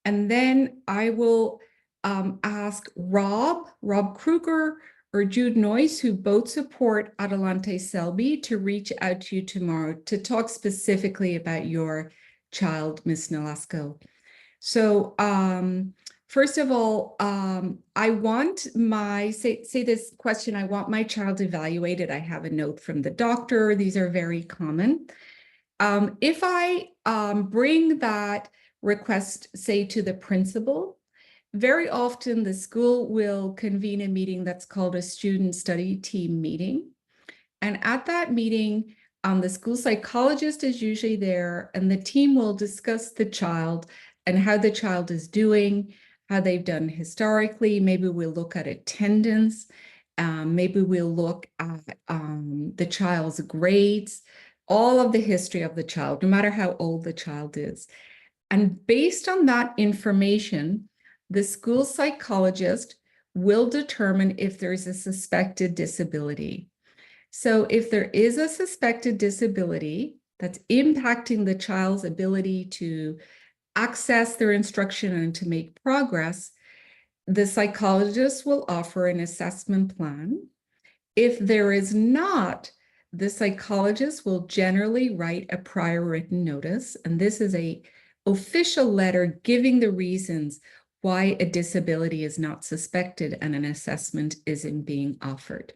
And then I will ask Rob Kruger or Jude Noyce, who both support Adelante Selby, to reach out to you tomorrow to talk specifically about your child, Ms. Nolasco. So first of all, I want say this question, I want my child evaluated. I have a note from the doctor. These are very common. If I bring that request, say, to the principal, very often the school will convene a meeting that's called a student study team meeting. And at that meeting, the school psychologist is usually there, and the team will discuss the child and how the child is doing, how they've done historically. Maybe we'll look at attendance. Maybe we'll look at the child's grades, all of the history of the child, no matter how old the child is. And based on that information, the school psychologist will determine if there's a suspected disability. So if there is a suspected disability that's impacting the child's ability to access their instruction and to make progress, the psychologist will offer an assessment plan. If there is not the psychologist will generally write a prior written notice, and this is a official letter giving the reasons why a disability is not suspected and an assessment isn't being offered.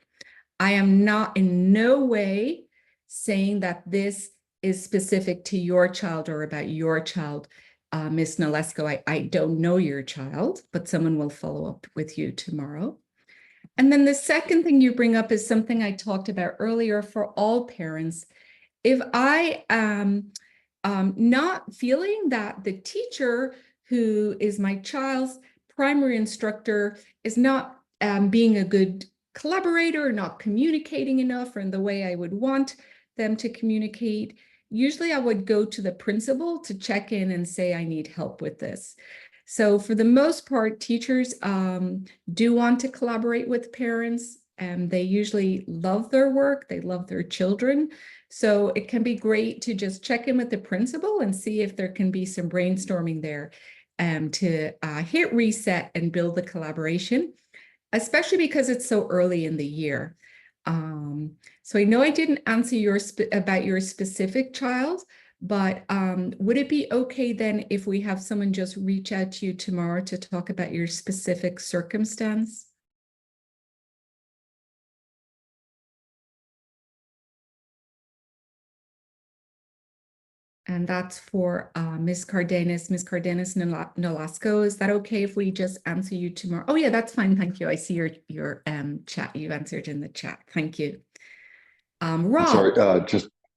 I am not in no way saying that this is specific to your child or about your child, Ms. Nalesko. I don't know your child, but someone will follow up with you tomorrow. And then the second thing you bring up is something I talked about earlier for all parents. If I am not feeling that the teacher who is my child's primary instructor is not being a good collaborator, or not communicating enough or in the way I would want them to communicate, usually I would go to the principal to check in and say, I need help with this. So for the most part, teachers do want to collaborate with parents, and they usually love their work, they love their children. So it can be great to just check in with the principal and see if there can be some brainstorming there to hit reset and build the collaboration, especially because it's so early in the year. So I know I didn't answer about your specific child, but would it be okay then if we have someone just reach out to you tomorrow to talk about your specific circumstance? And that's for Ms. Cardenas. Ms. Cardenas Nolasco, is that okay if we just answer you tomorrow? Oh yeah, that's fine, thank you. I see your chat, you answered in the chat, thank you. Rob.
Sorry,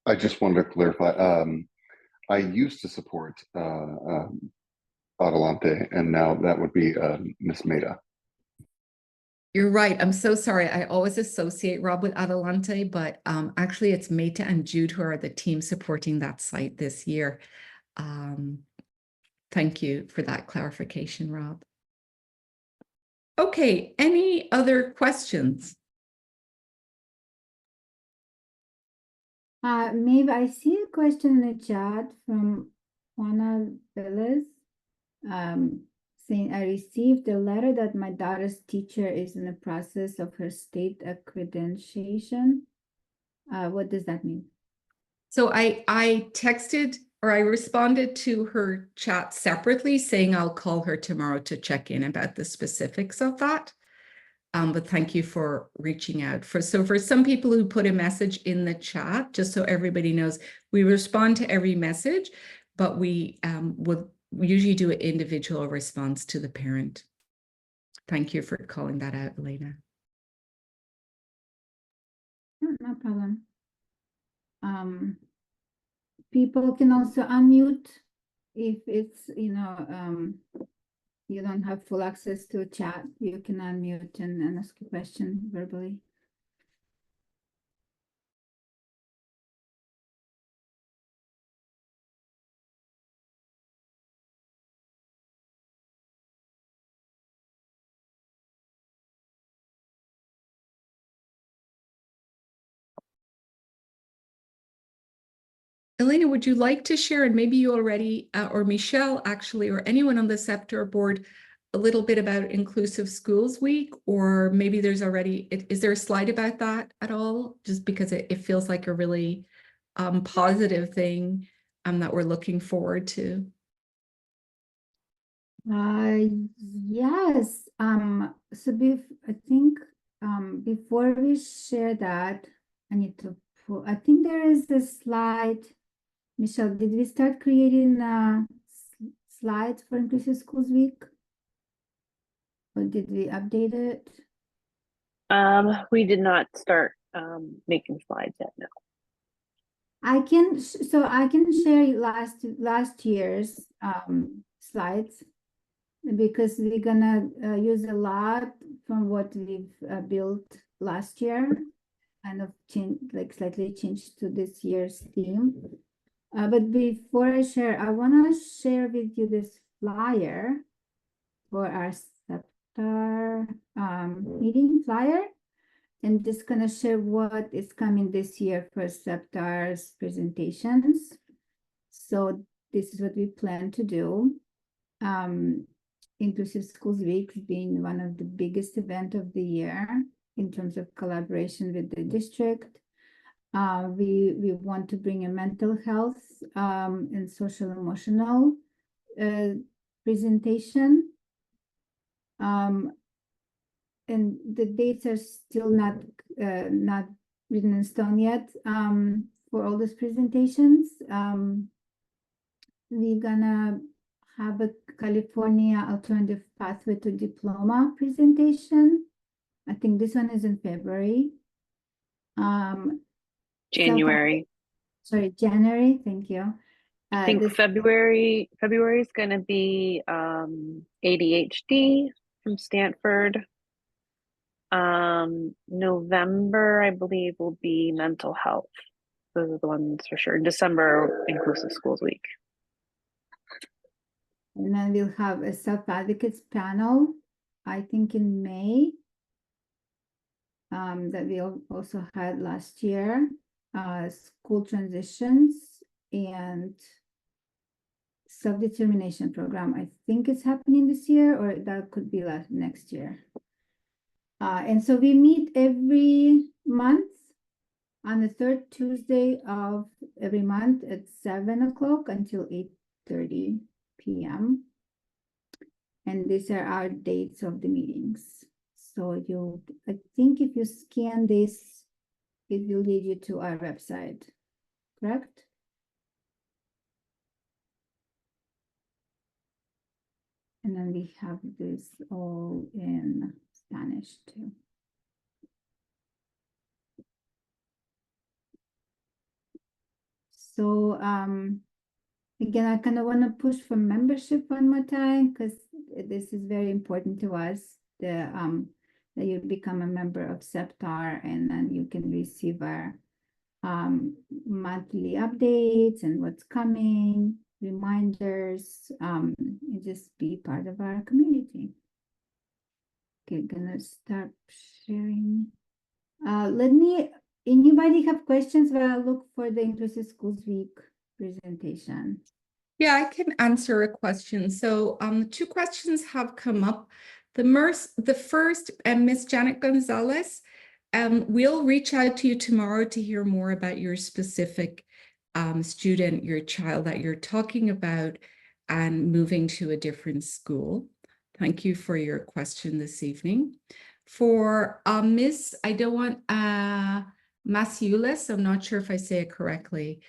I just wanted to clarify. I used to support Adelante, and now that would be Miss Maida.
You're right. I'm so sorry. I always associate Rob with Adelante, but actually it's Meta and Jude who are the team supporting that site this year. Thank you for that clarification, Rob. Okay, any other questions?
Maybe I see a question in the chat from Juana Velez, saying, I received a letter that my daughter's teacher is in the process of her state accreditation. What does that mean?
So I texted, or I responded to her chat separately saying I'll call her tomorrow to check in about the specifics of that. But thank you for reaching out. For some people who put a message in the chat, just so everybody knows, we respond to every message, but we would usually do an individual response to the parent. Thank you for calling that out, Elena.
No problem. People can also unmute if it's, you don't have full access to a chat, you can unmute and ask a question verbally.
Elena, would you like to share, and maybe you already, or Michelle actually, or anyone on the SEPTAR board, a little bit about Inclusive Schools Week, or maybe there's already, is there a slide about that at all? Just because it feels like a really positive thing that we're looking forward to.
Yes. So I think before we share that, I need to pull, I think there is a slide. Michelle, did we start creating slides for Inclusive Schools Week? Or did we update it?
We did not start making slides yet, no.
I can share last year's slides, because we're gonna use a lot from what we've built last year, kind of slightly changed to this year's theme. But before I share, I want to share with you this flyer for our SEPTAR meeting flyer. I'm just going to share what is coming this year for SEPTAR's presentations. So this is what we plan to do. Inclusive Schools Week being one of the biggest events of the year in terms of collaboration with the district. We want to bring a mental health and social emotional presentation. And the dates are still not written in stone yet for all those presentations. We're gonna have a California Alternative Pathway to Diploma presentation. I think this one is in February.
January.
Sorry, January, thank you.
I think February is going to be ADHD from Stanford. November, I believe, will be mental health. Those are the ones for sure. December, Inclusive Schools Week.
And then we'll have a self-advocates panel, I think in May, that we also had last year, school transitions and self-determination program. I think it's happening this year, or that could be next year. And so we meet every month on the third Tuesday of every month at 7 o'clock until 8:30 p.m. And these are our dates of the meetings. So I think if you scan this, it will lead you to our website, correct? And then we have this all in Spanish too. So again, I kind of want to push for membership one more time because this is very important to us. That you become a member of SEPTAR, and then you can receive our monthly updates and what's coming, reminders, and just be part of our community. Okay, gonna start sharing. Anybody have questions while I look for the Inclusive Schools Week presentation?
Yeah, I can answer a question. So 2 questions have come up. The first, Miss Janet Gonzalez, we'll reach out to you tomorrow to hear more about your specific student, your child that you're talking about and moving to a different school. Thank you for your question this evening. For Miss, I don't want Masiulis, I'm not sure if I say it correctly,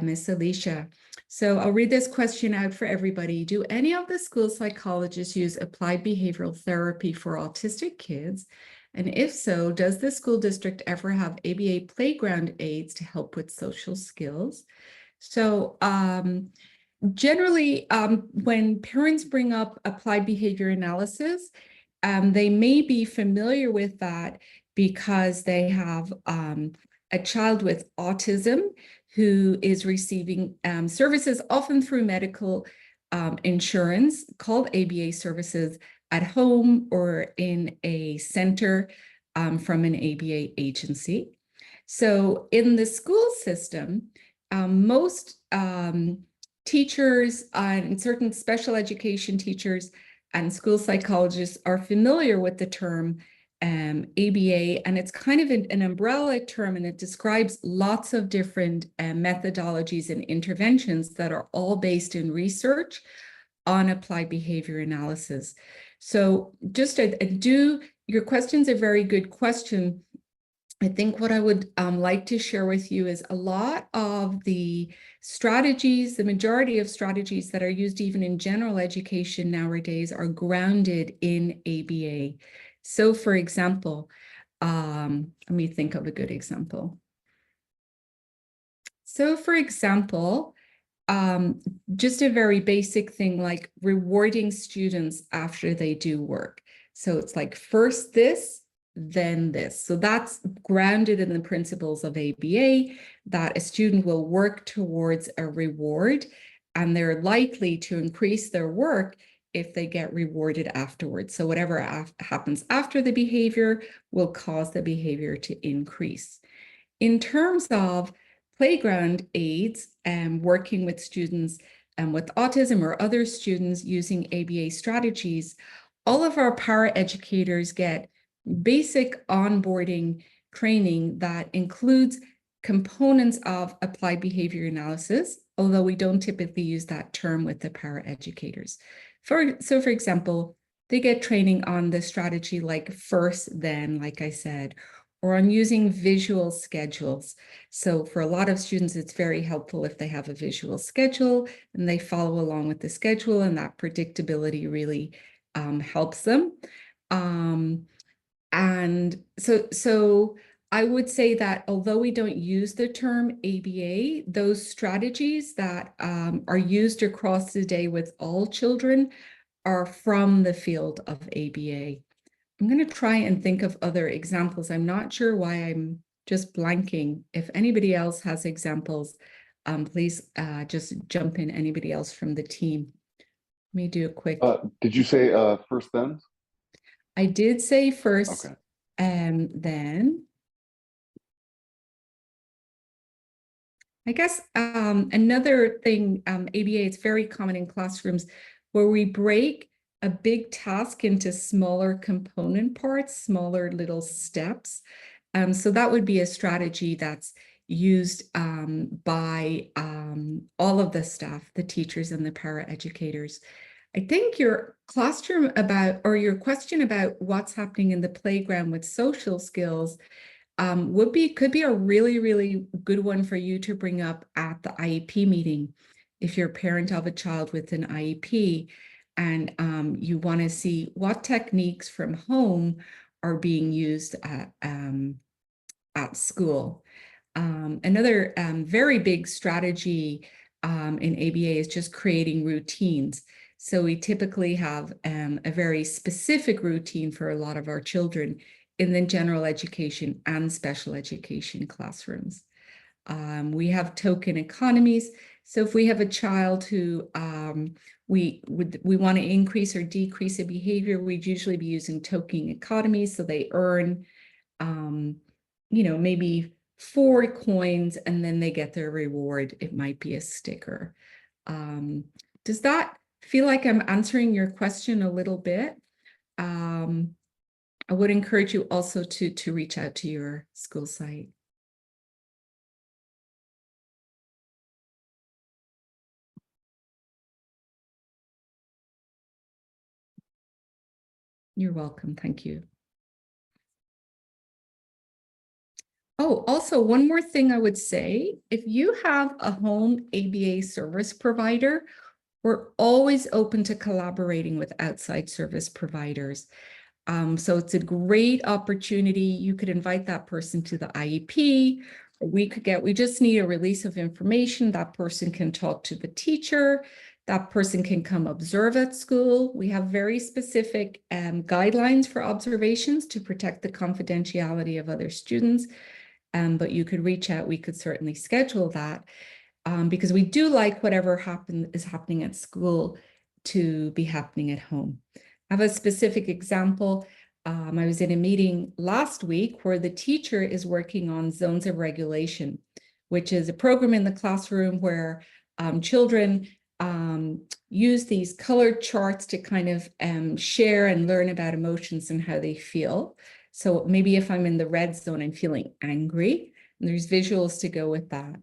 Miss Alicia. So I'll read this question out for everybody. Do any of the school psychologists use applied behavioral therapy for autistic kids? And if so, does the school district ever have ABA playground aids to help with social skills? So generally, when parents bring up applied behavior analysis, they may be familiar with that because they have a child with autism who is receiving services often through medical insurance called ABA services at home or in a center from an ABA agency. So in the school system, most teachers and certain special education teachers and school psychologists are familiar with the term ABA, and it's kind of an umbrella term, and it describes lots of different methodologies and interventions that are all based in research on applied behavior analysis. So just your question's a very good question. I think what I would like to share with you is a lot of the strategies, the majority of strategies that are used even in general education nowadays are grounded in ABA. So for example, let me think of a good example. So for example, just a very basic thing like rewarding students after they do work. So it's like first this, then this. So that's grounded in the principles of ABA, that a student will work towards a reward, and they're likely to increase their work if they get rewarded afterwards. So whatever happens after the behavior will cause the behavior to increase. In terms of playground aids and working with students with autism or other students using ABA strategies, all of our paraeducators get basic onboarding training that includes components of applied behavior analysis, although we don't typically use that term with the paraeducators. So for example, they get training on the strategy like first, then, like I said, or on using visual schedules. So for a lot of students, it's very helpful if they have a visual schedule and they follow along with the schedule, and that predictability really helps them. And so I would say that although we don't use the term ABA, those strategies that are used across the day with all children are from the field of ABA. I'm going to try and think of other examples. I'm not sure why I'm just blanking. If anybody else has examples, please just jump in, anybody else from the team. Let me do a quick.
Did you say first then?
I did say first,
Okay.
and then I guess another thing, ABA, it's very common in classrooms where we break a big task into smaller component parts, smaller little steps. So that would be a strategy that's used by all of the staff, the teachers and the paraeducators. I think your classroom about, or your question about what's happening in the playground with social skills could be a really, really good one for you to bring up at the IEP meeting. If you're a parent of a child with an IEP and you want to see what techniques from home are being used at school. Another very big strategy in ABA is just creating routines. So we typically have a very specific routine for a lot of our children in the general education and special education classrooms. We have token economies. So if we have a child who we want to increase or decrease a behavior, we'd usually be using token economies. So they earn, maybe 4 coins and then they get their reward. It might be a sticker. Does that feel like I'm answering your question a little bit? I would encourage you also to reach out to your school site. You're welcome. Thank you. Oh, also one more thing I would say, if you have a home ABA service provider, we're always open to collaborating with outside service providers. So it's a great opportunity. You could invite that person to the IEP. We just need a release of information. That person can talk to the teacher. That person can come observe at school. We have very specific guidelines for observations to protect the confidentiality of other students. But you could reach out. We could certainly schedule that because we do like whatever is happening at school to be happening at home. I have a specific example. I was in a meeting last week where the teacher is working on zones of regulation, which is a program in the classroom where children use these colored charts to kind of share and learn about emotions and how they feel. So maybe if I'm in the red zone, I'm feeling angry, and there's visuals to go with that.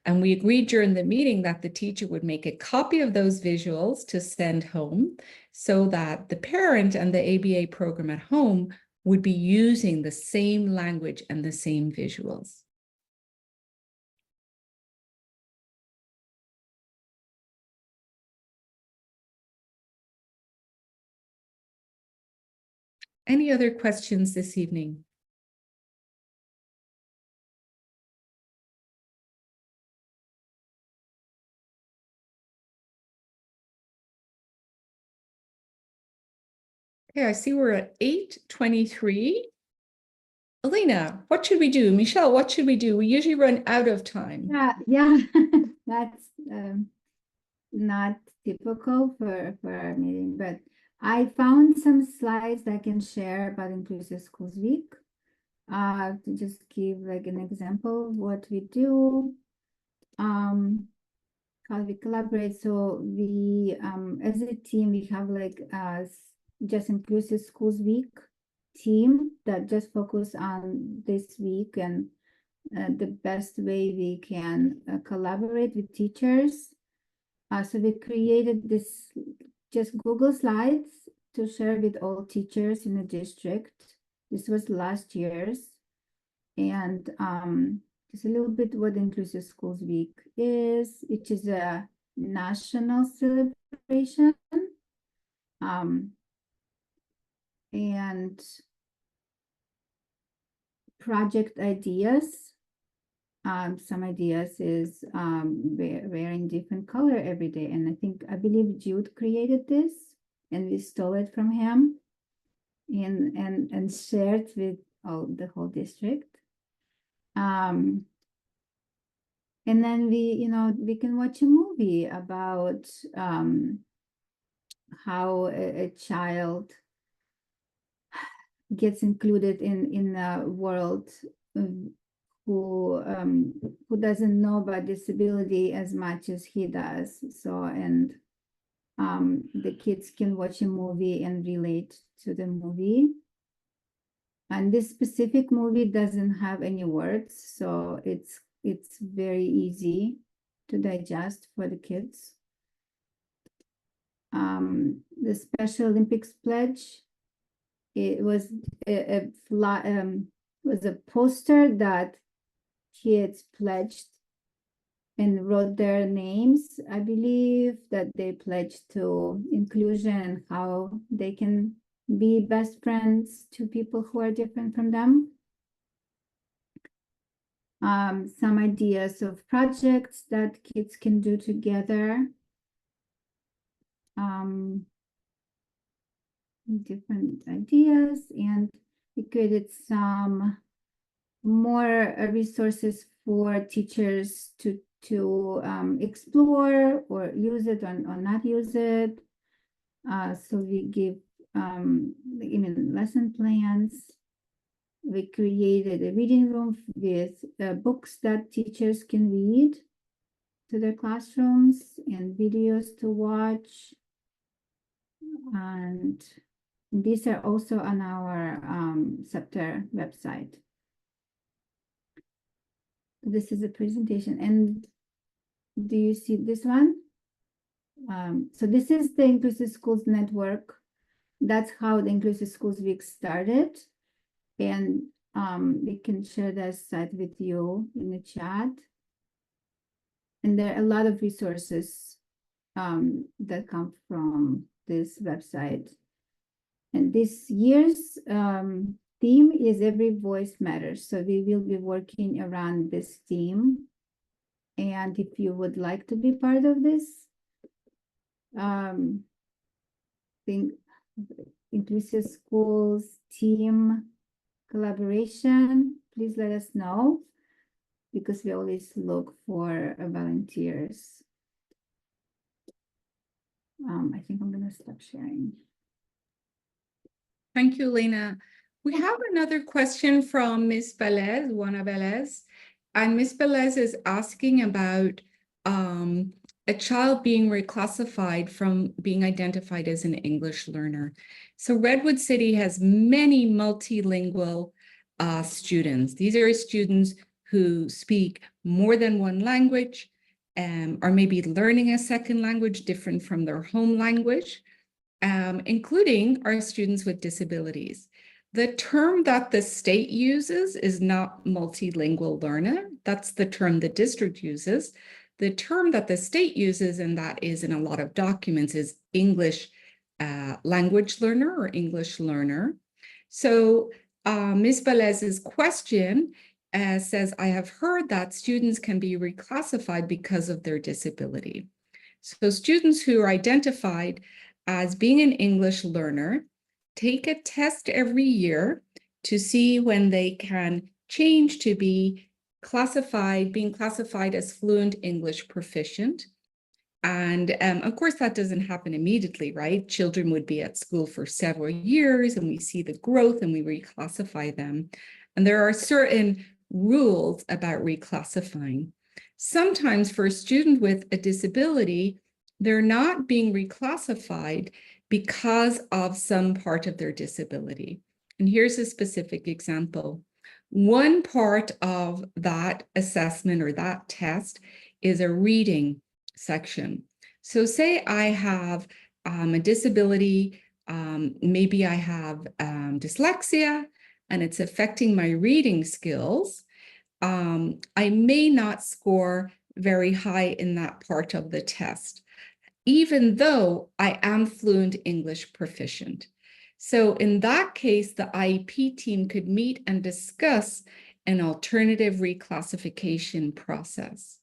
And we agreed during the meeting that the teacher would make a copy of those visuals to send home so that the parent and the ABA program at home would be using the same language and the same visuals. Any other questions this evening? Okay, I see we're at 8:23. Alina, what should we do? Michelle, what should we do? We usually run out of time.
Yeah, that's not typical for our meeting, but I found some slides that I can share about Inclusive Schools Week. To just give like an example of what we do, how we collaborate. So we, as a team, we have like just Inclusive Schools Week team that just focus on this week, and the best way we can collaborate with teachers. So we created this just Google Slides to share with all teachers in the district. This was last year's. And just a little bit what Inclusive Schools Week is, which is a national celebration. And project ideas. Some ideas is wearing different color every day. And I believe Jude created this and we stole it from him and shared with the whole district. And then we can watch a movie about how a child gets included in the world who doesn't know about disability as much as he does. So, and the kids can watch a movie and relate to the movie. And this specific movie doesn't have any words, so it's very easy to digest for the kids. The Special Olympics pledge, it was a poster that kids pledged and wrote their names. I believe that they pledged to inclusion and how they can be best friends to people who are different from them. Some ideas of projects that kids can do together. Different ideas, and we created some more resources for teachers to explore or use it or not use it. So we give lesson plans. We created a reading room with books that teachers can read to their classrooms and videos to watch. And these are also on our SEPTAR website. This is a presentation. And do you see this one? So this is the Inclusive Schools Network. That's how the Inclusive Schools Week started. And we can share that site with you in the chat. And there are a lot of resources that come from this website. And this year's theme is Every Voice Matters. So we will be working around this theme. And if you would like to be part of this, Inclusive Schools team collaboration, please let us know, because we always look for volunteers. I think I'm going to stop sharing.
Thank you, Lena. We have another question from Ms. Velez, Juana Velez. And Ms. Velez is asking about a child being reclassified from being identified as an English learner. So Redwood City has many multilingual students. These are students who speak more than one language, or maybe learning a second language different from their home language, including our students with disabilities. The term that the state uses is not multilingual learner. That's the term the district uses. The term that the state uses, and that is in a lot of documents, is English language learner or English learner. So Ms. Velez's question says, I have heard that students can be reclassified because of their disability. So students who are identified as being an English learner take a test every year to see when they can change to being classified as fluent English proficient. And of course, that doesn't happen immediately, right? Children would be at school for several years and we see the growth and we reclassify them. And there are certain rules about reclassifying. Sometimes for a student with a disability, they're not being reclassified because of some part of their disability. And here's a specific example. One part of that assessment or that test is a reading section. So say I have a disability, maybe I have dyslexia, and it's affecting my reading skills. I may not score very high in that part of the test, even though I am fluent English proficient. So in that case, the IEP team could meet and discuss an alternative reclassification process.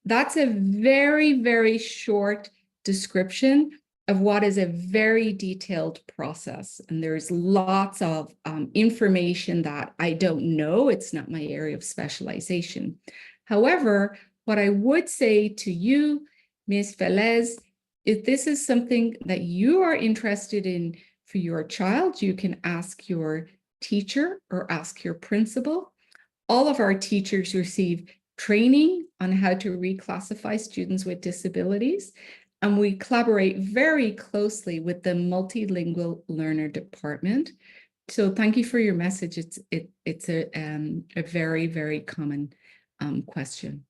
That's a very, very short description of what is a very detailed process. And there's lots of information that I don't know. It's not my area of specialization. However, what I would say to you, Ms. Velez, if this is something that you are interested in for your child, you can ask your teacher or ask your principal. All of our teachers receive training on how to reclassify students with disabilities, and we collaborate very closely with the multilingual learner department. So thank you for your message. It's a very, very common question.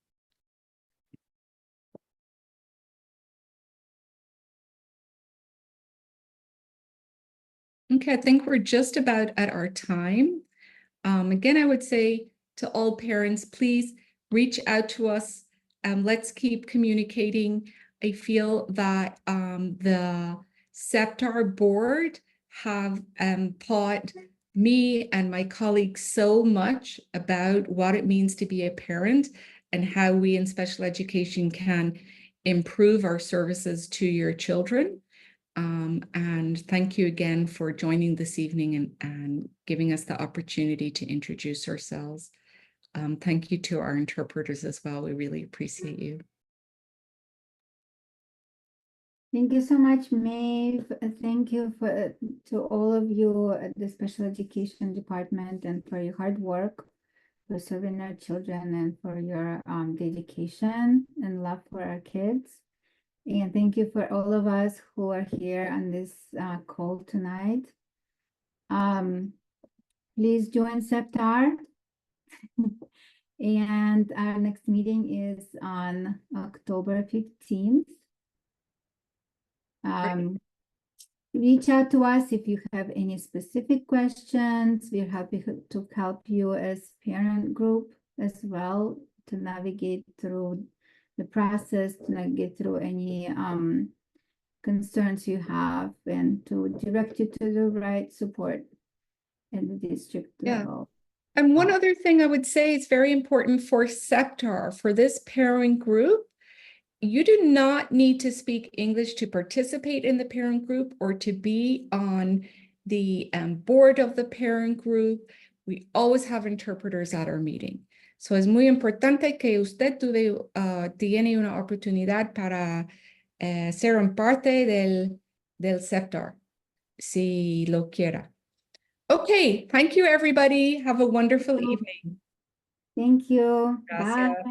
Okay, I think we're just about at our time. Again, I would say to all parents, please reach out to us. Let's keep communicating. I feel that the SEPTAR board have taught me and my colleagues so much about what it means to be a parent and how we in special education can improve our services to your children. And thank you again for joining this evening and giving us the opportunity to introduce ourselves. Thank you to our interpreters as well. We really appreciate you.
Thank you so much, Maeve. Thank you to all of you at the Special Education Department and for your hard work for serving our children and for your dedication and love for our kids. And thank you for all of us who are here on this call tonight. Please join SEPTAR. And our next meeting is on October 15th. Reach out to us if you have any specific questions. We're happy to help you as parent group as well to navigate through the process, to navigate through any concerns you have and to direct you to the right support in the district level.
And one other thing I would say is very important for SEPTAR, for this parent group. You do not need to speak English to participate in the parent group or to be on the board of the parent group. We always have interpreters at our meeting. So es muy importante que usted tiene una oportunidad para ser un parte del SEPTAR, si lo quiera. Okay, thank you everybody. Have a wonderful evening.
Thank you.
Gracias.
Bye.